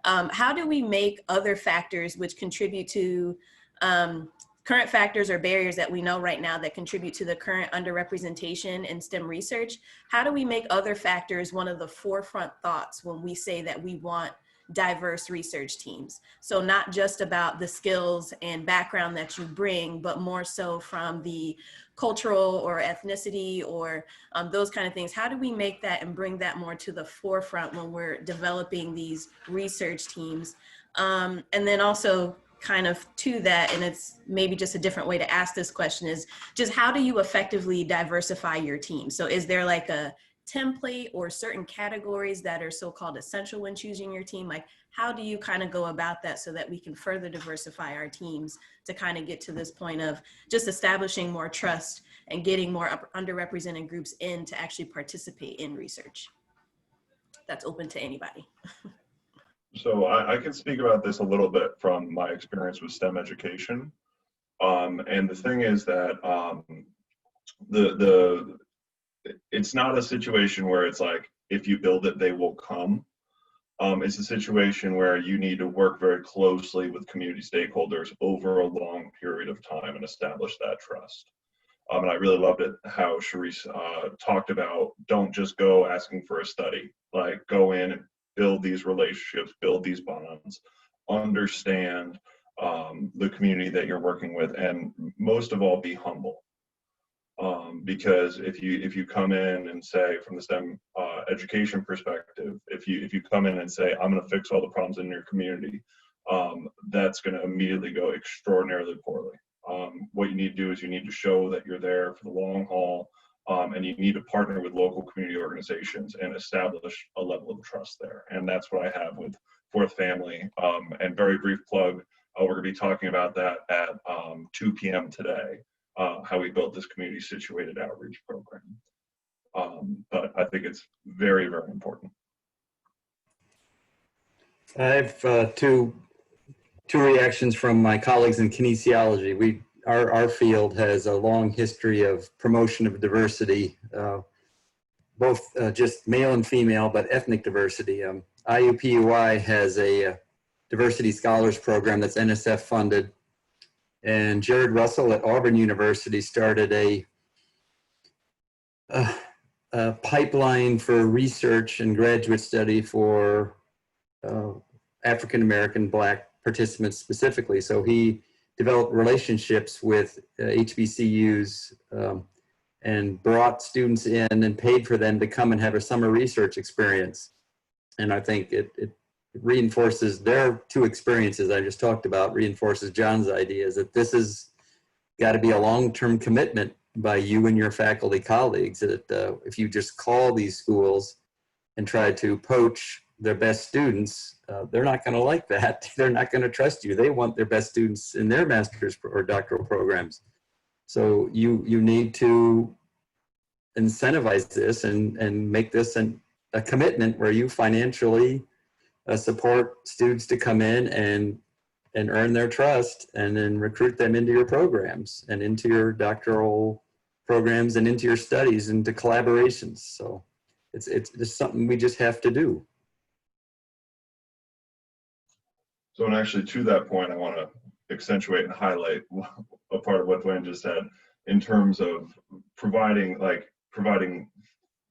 How do we make other factors which contribute to current factors or barriers that we know right now that contribute to the current underrepresentation in STEM research? How do we make other factors one of the forefront thoughts when we say that we want diverse research teams? So not just about the skills and background that you bring, but more so from the cultural or ethnicity or those kind of things. How do we make that and bring that more to the forefront when we're developing these research teams? And then also kind of to that, and it's maybe just a different way to ask this question, is just how do you effectively diversify your team? So is there like a template or certain categories that are so-called essential when choosing your team? Like, how do you kind of go about that so that we can further diversify our teams to kind of get to this point of just establishing more trust and getting more underrepresented groups in to actually participate in research. That's open to anybody. So I can speak about this a little bit from my experience with STEM education. And the thing is that it's not a situation where it's like, if you build it, they will come. It's a situation where you need to work very closely with community stakeholders over a long period of time and establish that trust. And I really loved it how Cherice talked about, don't just go asking for a study, like go in and build these relationships, build these bonds, understand the community that you're working with, and most of all, be humble. Because if you come in and say, from the STEM education perspective, if you come in and say, I'm going to fix all the problems in your community, that's going to immediately go extraordinarily poorly. What you need to do is you need to show that you're there for the long haul, and you need to partner with local community organizations and establish a level of trust there. And that's what I have with Fourth Family. And very brief plug, we're going to be talking about that at 2 p.m. today. How we built this community situated outreach program. But I think it's very, very important. I have two reactions from my colleagues in kinesiology. Our field has a long history of promotion of diversity, both just male and female, but ethnic diversity. IUPUI has a diversity scholars program that's NSF funded. And Jared Russell at Auburn University started a pipeline for research and graduate study for African-American Black participants specifically. So he developed relationships with HBCUs and brought students in and paid for them to come and have a summer research experience. And I think it reinforces their two experiences I just talked about, reinforces John's ideas that this has got to be a long-term commitment by you and your faculty colleagues, that if you just call these schools and try to poach their best students, they're not going to like that. They're not going to trust you. They want their best students in their master's or doctoral programs. So you need to incentivize this and make this a commitment where you financially support students to come in and earn their trust, and then recruit them into your programs and into your doctoral programs and into your studies, into collaborations. So it's something we just have to do. So, and actually to that point, I want to accentuate and highlight a part of what Duane just said in terms of providing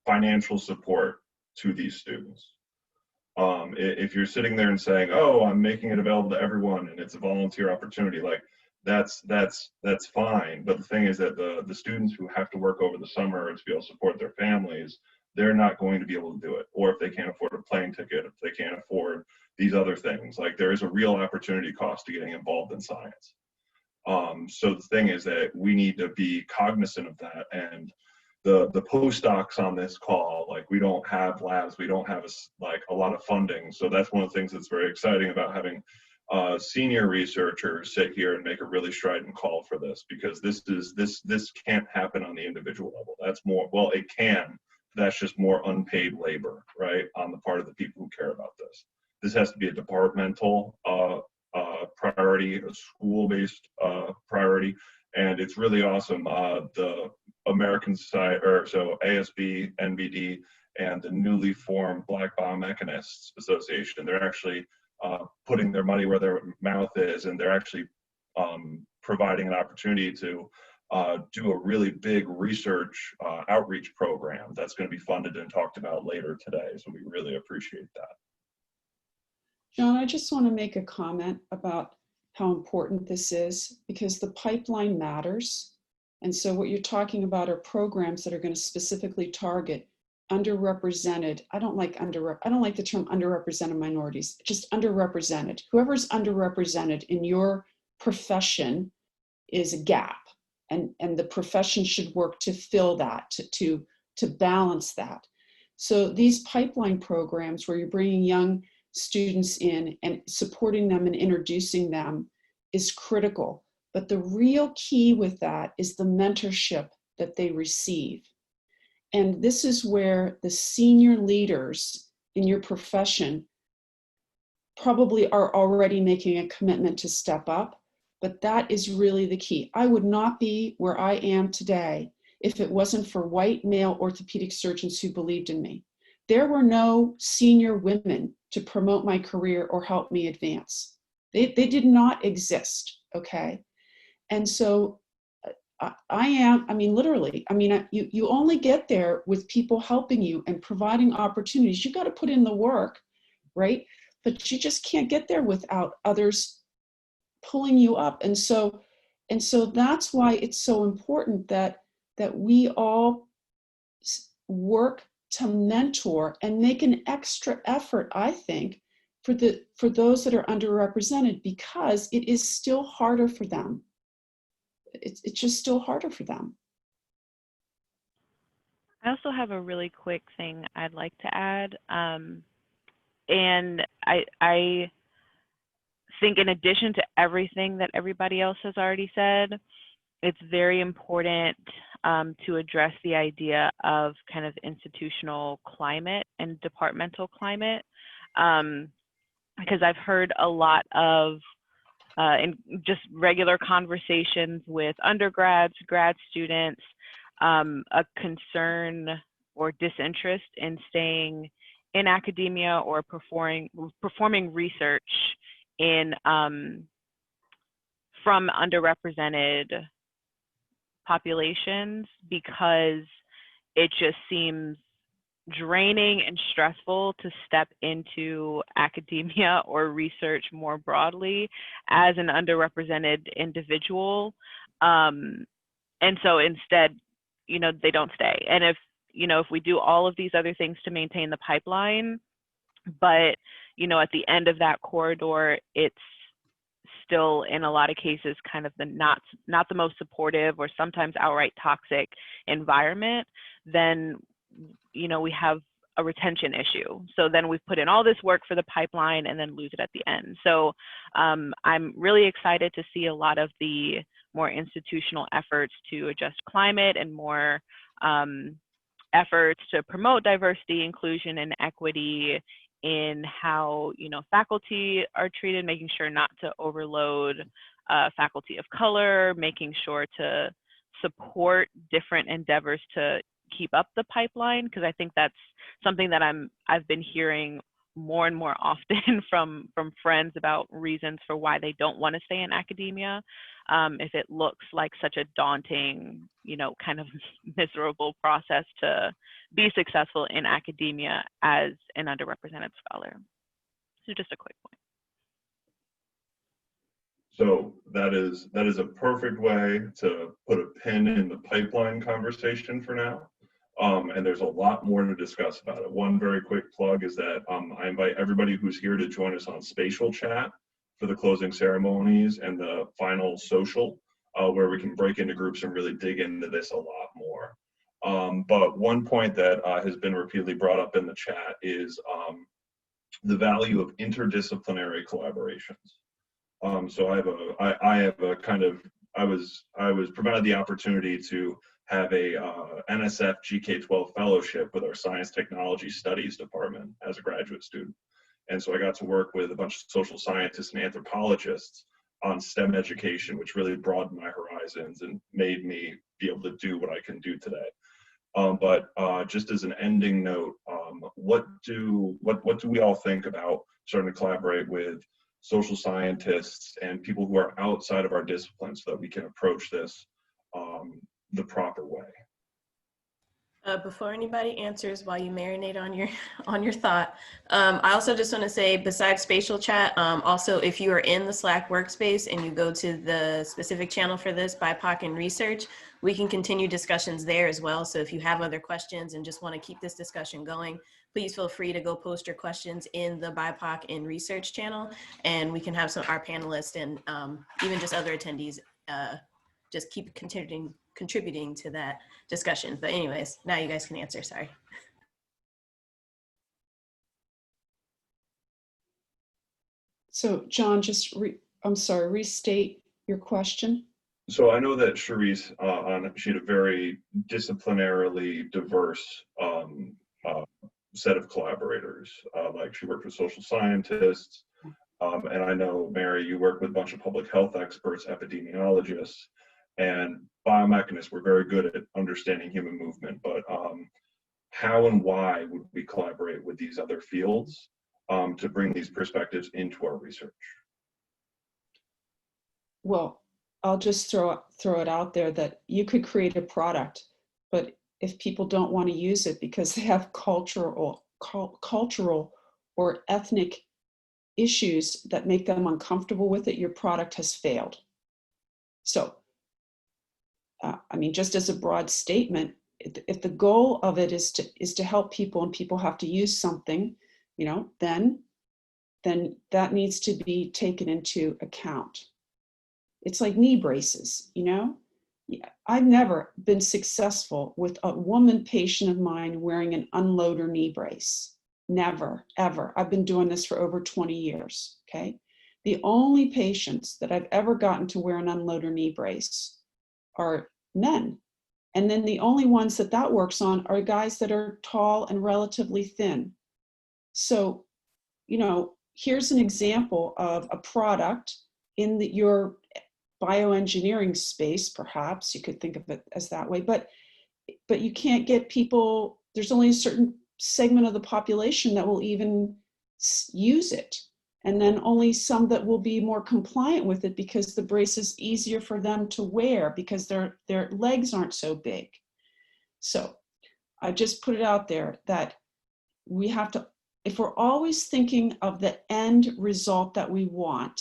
financial support to these students. If you're sitting there and saying, oh, I'm making it available to everyone and it's a volunteer opportunity, like that's fine. But the thing is that the students who have to work over the summer to be able to support their families, they're not going to be able to do it. Or if they can't afford a plane ticket, if they can't afford these other things, like there is a real opportunity cost to getting involved in science. So the thing is that we need to be cognizant of that. And the postdocs on this call, like we don't have labs, we don't have a lot of funding. So that's one of the things that's very exciting about having senior researchers sit here and make a really strident call for this, because this can't happen on the individual level. That's more, well, it can, that's just more unpaid labor, right, on the part of the people who care about this. This has to be a departmental priority, a school-based priority, and it's really awesome. The American Society, or so ASB, NBD, and the newly formed Black Biomechanists Association, they're actually putting their money where their mouth is, and they're actually providing an opportunity to do a really big research outreach program that's going to be funded and talked about later today. So we really appreciate that. John, I just want to make a comment about how important this is, because the pipeline matters. And so what you're talking about are programs that are going to specifically target underrepresented. I don't like the term underrepresented minorities, just underrepresented. Whoever's underrepresented in your profession is a gap, and the profession should work to fill that, to balance that. So these pipeline programs where you're bringing young students in and supporting them and introducing them is critical. But the real key with that is the mentorship that they receive. And this is where the senior leaders in your profession probably are already making a commitment to step up, but that is really the key. I would not be where I am today if it wasn't for white male orthopedic surgeons who believed in me. There were no senior women to promote my career or help me advance. They did not exist, okay? And so literally, you only get there with people helping you and providing opportunities. You got to put in the work, right? But you just can't get there without others pulling you up. And so that's why it's so important that we all work to mentor and make an extra effort, I think, for those that are underrepresented, because it is still harder for them. It's just still harder for them. I also have a really quick thing I'd like to add. And I think in addition to everything that everybody else has already said, it's very important to address the idea of kind of institutional climate and departmental climate, because I've heard a lot of in just regular conversations with undergrads, grad students, a concern or disinterest in staying in academia or performing research in from underrepresented populations, because it just seems draining and stressful to step into academia or research more broadly as an underrepresented individual. And so instead, they don't stay. And if we do all of these other things to maintain the pipeline, but, at the end of that corridor, it's still in a lot of cases kind of the not the most supportive or sometimes outright toxic environment, then we have a retention issue. So then we've put in all this work for the pipeline and then lose it at the end. So I'm really excited to see a lot of the more institutional efforts to adjust climate and more efforts to promote diversity, inclusion, and equity in how faculty are treated, making sure not to overload faculty of color, making sure to support different endeavors to keep up the pipeline, because I think that's something that I've been hearing more and more often from friends about reasons for why they don't want to stay in academia. If it looks like such a daunting, kind of miserable process to be successful in academia as an underrepresented scholar. So just a quick point. So that is a perfect way to put a pin in the pipeline conversation for now. And there's a lot more to discuss about it. One very quick plug is that I invite everybody who's here to join us on Spatial Chat for the closing ceremonies and the final social, where we can break into groups and really dig into this a lot more. But one point that has been repeatedly brought up in the chat is the value of interdisciplinary collaborations. So I was provided the opportunity to have a NSF GK12 fellowship with our Science Technology Studies department as a graduate student. And so I got to work with a bunch of social scientists and anthropologists on STEM education, which really broadened my horizons and made me be able to do what I can do today. But just as an ending note, what do we all think about starting to collaborate with social scientists and people who are outside of our discipline so that we can approach this the proper way? Before anybody answers, while you marinate on your thought, I also just want to say, besides Spatial Chat, also if you are in the Slack workspace and you go to the specific channel for this, BIPOC in Research, we can continue discussions there as well. So if you have other questions and just want to keep this discussion going, please feel free to go post your questions in the BIPOC in Research channel, and we can have our panelists and even just other attendees just keep contributing to that discussion. But anyways, now you guys can answer, sorry. So John, restate your question. So I know that Cherice, she had a very disciplinarily diverse set of collaborators. Like she worked with social scientists, and I know, Mary, you work with a bunch of public health experts, epidemiologists, and biomechanists were very good at understanding human movement, but how and why would we collaborate with these other fields to bring these perspectives into our research? Well, I'll just throw it out there that you could create a product, but if people don't want to use it because they have cultural or ethnic issues that make them uncomfortable with it, your product has failed. So, I mean, just as a broad statement, if the goal of it is to help people and people have to use something, you know, then that needs to be taken into account. It's like knee braces, you know? I've never been successful with a woman patient of mine wearing an unloader knee brace. Never, ever. I've been doing this for over 20 years, okay? The only patients that I've ever gotten to wear an unloader knee brace are men. And then the only ones that works on are guys that are tall and relatively thin. So, you know, here's an example of a product in your bioengineering space, perhaps you could think of it as that way, but you can't get people, there's only a certain segment of the population that will even use it. And then only some that will be more compliant with it because the brace is easier for them to wear because their legs aren't so big. So I just put it out there that we have to, if we're always thinking of the end result that we want,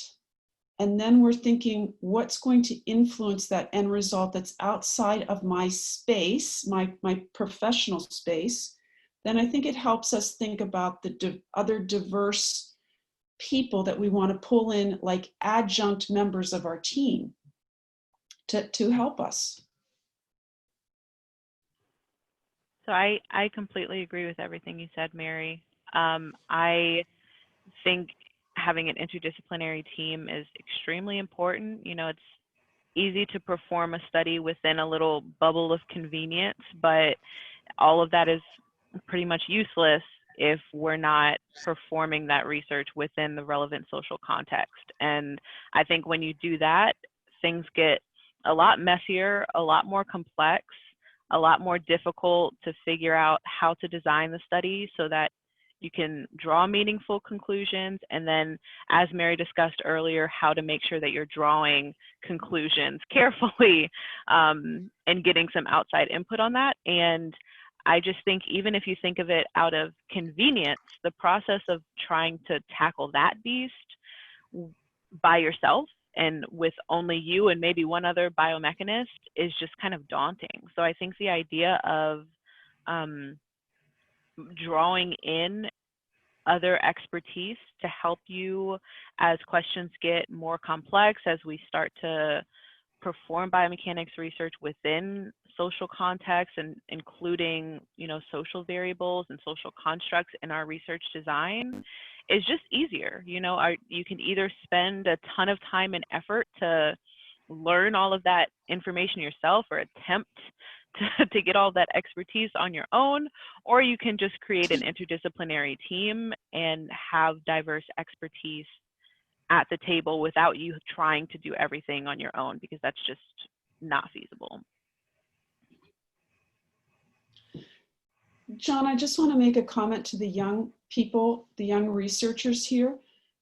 and then we're thinking what's going to influence that end result that's outside of my space, my professional space, then I think it helps us think about the other diverse people that we want to pull in like adjunct members of our team to help us. So I completely agree with everything you said, Mary. I think having an interdisciplinary team is extremely important. You know, it's easy to perform a study within a little bubble of convenience, but all of that is pretty much useless if we're not performing that research within the relevant social context. And I think when you do that, things get a lot messier, a lot more complex, a lot more difficult to figure out how to design the study so that you can draw meaningful conclusions, and then, as Mary discussed earlier, how to make sure that you're drawing conclusions carefully and getting some outside input on that. And I just think even if you think of it out of convenience, the process of trying to tackle that beast by yourself and with only you and maybe one other biomechanist is just kind of daunting. So I think the idea of drawing in other expertise to help you as questions get more complex, as we start to perform biomechanics research within social contexts and including, you know, social variables and social constructs in our research design, is just easier. You know, you can either spend a ton of time and effort to learn all of that information yourself or attempt to get all that expertise on your own, or you can just create an interdisciplinary team and have diverse expertise at the table without you trying to do everything on your own, because that's just not feasible. John, I just want to make a comment to the young people, the young researchers here.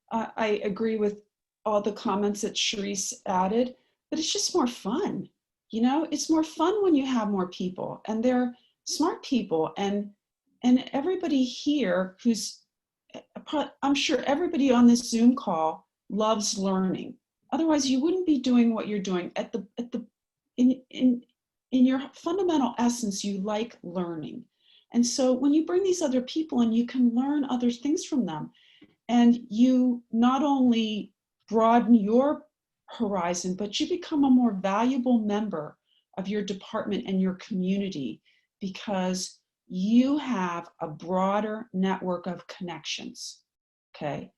I agree with all the comments that Cherice added, but it's just more fun. You know, it's more fun when you have more people, and they're smart people, and everybody here who's, I'm sure everybody on this Zoom call loves learning. Otherwise, you wouldn't be doing what you're doing. In your fundamental essence, you like learning. And so when you bring these other people in, you can learn other things from them. And you not only broaden your horizon, but you become a more valuable member of your department and your community because you have a broader network of connections, okay?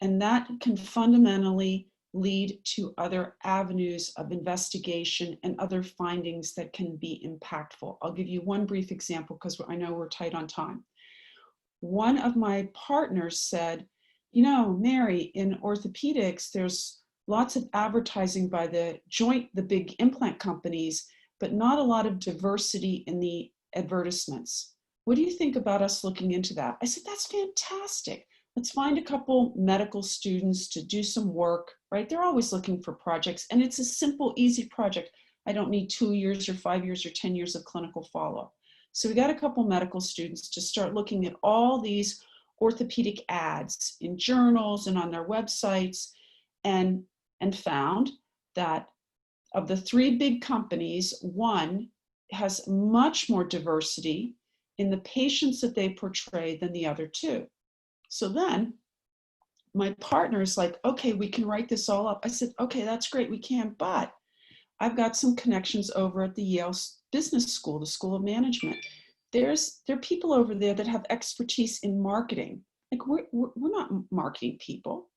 And that can fundamentally lead to other avenues of investigation and other findings that can be impactful. I'll give you one brief example because I know we're tight on time. One of my partners said, you know, Mary, in orthopedics, there's lots of advertising by the big implant companies, but not a lot of diversity in the advertisements. What do you think about us looking into that? I said, that's fantastic. Let's find a couple medical students to do some work, right? They're always looking for projects, and it's a simple, easy project. I don't need 2 years or 5 years or 10 years of clinical follow-up. So we got a couple medical students to start looking at all these orthopedic ads in journals and on their websites, and found that of the 3 big companies, one has much more diversity in the patients that they portray than the other 2. So then my partner's like, okay, we can write this all up. I said, okay, that's great, we can, but I've got some connections over at the Yale Business School, the School of Management. There are people over there that have expertise in marketing. Like we're not marketing people.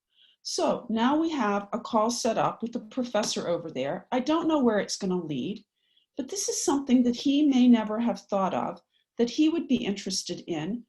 So now we have a call set up with the professor over there. I don't know where it's going to lead, but this is something that he may never have thought of, that he would be interested in.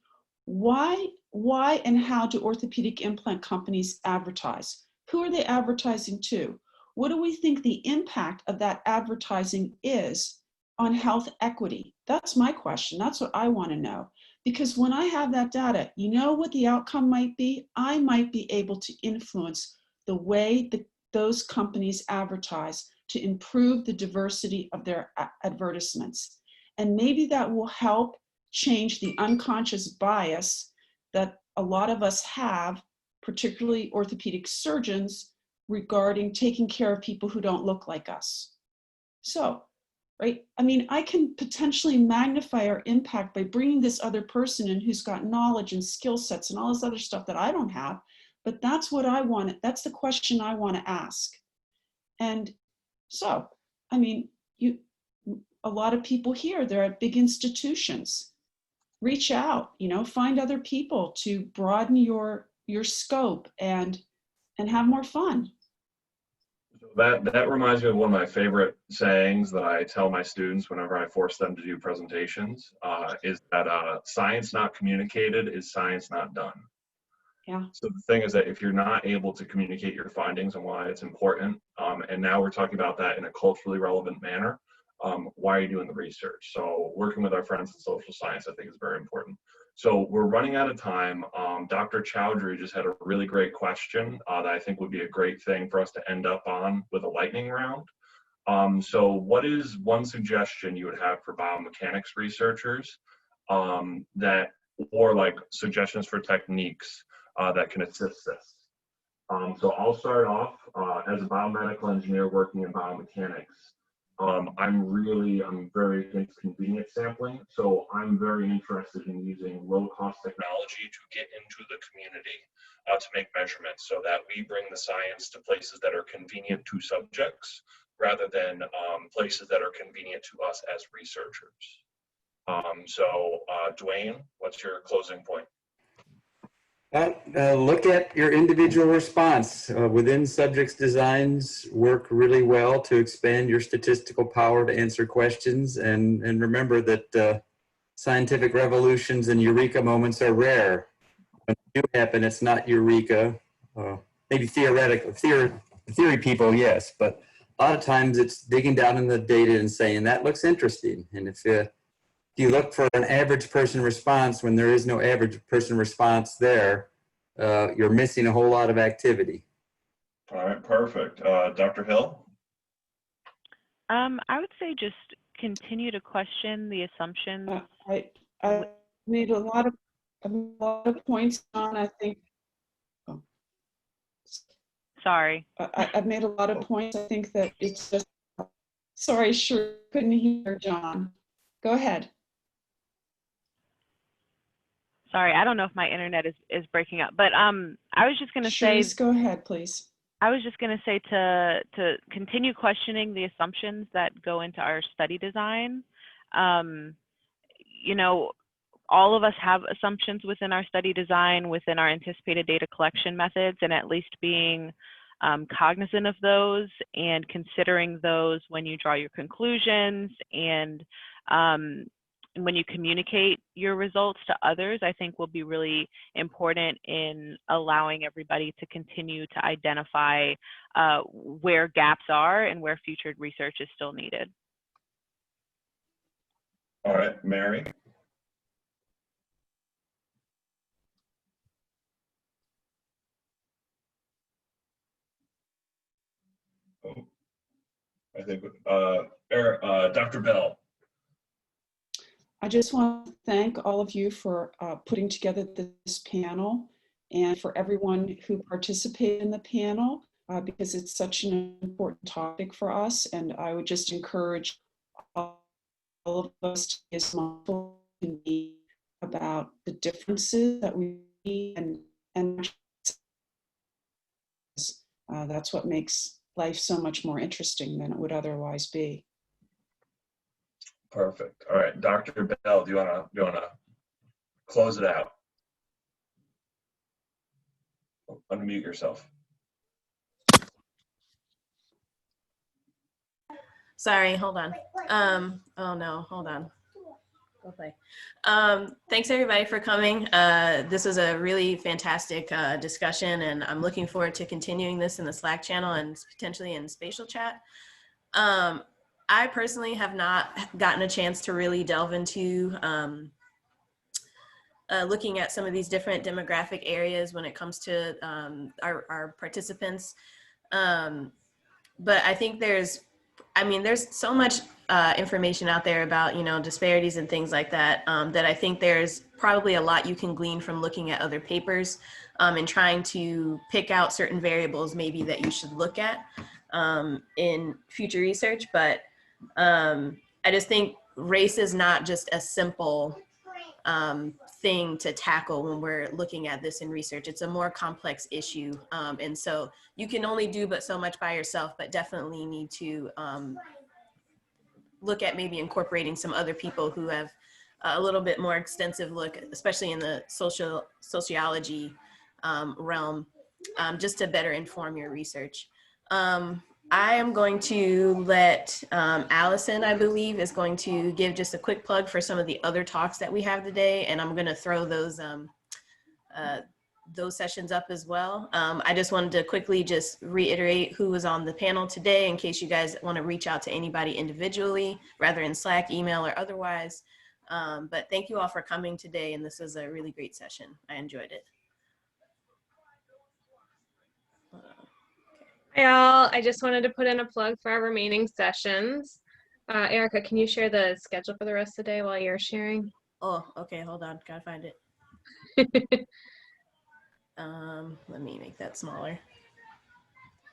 Why and how do orthopedic implant companies advertise? Who are they advertising to? What do we think the impact of that advertising is on health equity? That's my question. That's what I want to know. Because when I have that data, you know what the outcome might be? I might be able to influence the way that those companies advertise to improve the diversity of their advertisements. And maybe that will help change the unconscious bias that a lot of us have, particularly orthopedic surgeons, regarding taking care of people who don't look like us. So, right? I mean, I can potentially magnify our impact by bringing this other person in who's got knowledge and skill sets and all this other stuff that I don't have, but that's what I want. That's the question I want to ask. And so, I mean, a lot of people here, they're at big institutions. Reach out, you know, find other people to broaden your scope and have more fun. That reminds me of one of my favorite sayings that I tell my students whenever I force them to do presentations, is that science not communicated is science not done. Yeah. So the thing is that if you're not able to communicate your findings and why it's important, and now we're talking about that in a culturally relevant manner, why are you doing the research? So working with our friends in social science, I think is very important. So we're running out of time. Dr. Chowdhury just had a really great question that I think would be a great thing for us to end up on with a lightning round. So what is one suggestion you would have for biomechanics researchers or like suggestions for techniques that can assist this? So I'll start off as a biomedical engineer working in biomechanics. I'm very against convenience sampling, so I'm very interested in using low-cost technology to get into the community to make measurements so that we bring the science to places that are convenient to subjects rather than places that are convenient to us as researchers. Duane, what's your closing point? Look at your individual response. Within subjects, designs work really well to expand your statistical power to answer questions. And remember that scientific revolutions and eureka moments are rare. When they do happen, it's not eureka. Maybe theory people, yes. But a lot of times it's digging down in the data and saying, that looks interesting. And if you look for an average person response when there is no average person response there, you're missing a whole lot of activity. All right, perfect. Dr. Hill? I would say just continue to question the assumptions. I made a lot of points on, I think. Oh. Sorry. I've made a lot of points. I think that it's just, sorry, sure, couldn't hear John. Go ahead. Sorry, I don't know if my internet is breaking up, but I was just going to say. Go ahead, please. I was just going to say to continue questioning the assumptions that go into our study design. You know, all of us have assumptions within our study design, within our anticipated data collection methods, and at least being cognizant of those and considering those when you draw your conclusions and when you communicate your results to others, I think will be really important in allowing everybody to continue to identify where gaps are and where future research is still needed. All right, Mary. Oh, I think Dr. Bell. I just want to thank all of you for putting together this panel and for everyone who participated in the panel because it's such an important topic for us. And I would just encourage all of us to be as mindful as we can be about the differences that we see and that's what makes life so much more interesting than it would otherwise be. Perfect. All right, Dr. Bell, do you wanna close it out? Unmute yourself. Sorry, hold on. Oh no, hold on. Go play. Thanks everybody for coming. This was a really fantastic discussion, and I'm looking forward to continuing this in the Slack channel and potentially in spatial chat. I personally have not gotten a chance to really delve into looking at some of these different demographic areas when it comes to our participants. But I think there's so much information out there about, disparities and things like that, that I think there's probably a lot you can glean from looking at other papers and trying to pick out certain variables maybe that you should look at in future research. But I just think race is not just a simple thing to tackle when we're looking at this in research. It's a more complex issue. And so you can only do but so much by yourself, but definitely need to look at maybe incorporating some other people who have a little bit more extensive look, especially in the sociology realm, just to better inform your research. I am going to let Allison, I believe, is going to give just a quick plug for some of the other talks that we have today, and I'm going to throw those sessions up as well. I just wanted to quickly just reiterate who was on the panel today in case you guys want to reach out to anybody individually, rather in Slack, email, or otherwise. But thank you all for coming today, and this was a really great session. I enjoyed it. Hi all, I just wanted to put in a plug for our remaining sessions. Erica, can you share the schedule for the rest of the day while you're sharing? Oh, okay, hold on, gotta find it. Let me make that smaller.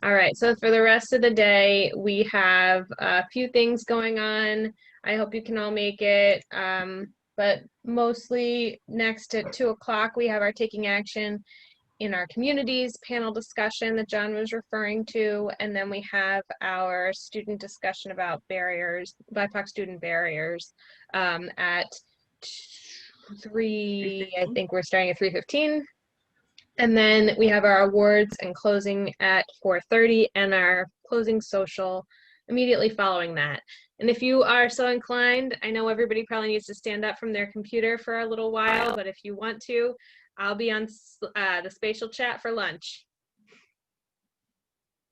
All right, so for the rest of the day, we have a few things going on. I hope you can all make it, but mostly next at 2 o'clock, we have our Taking Action in Our Communities panel discussion that John was referring to, and then we have our student discussion about barriers, BIPOC student barriers at 3, I think we're starting at 3:15. And then we have our awards and closing at 4:30 and our closing social immediately following that. And if you are so inclined, I know everybody probably needs to stand up from their computer for a little while, but if you want to, I'll be on the spatial chat for lunch.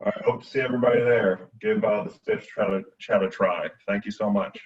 I hope to see everybody there. Give the spatial chat a try. Thank you so much.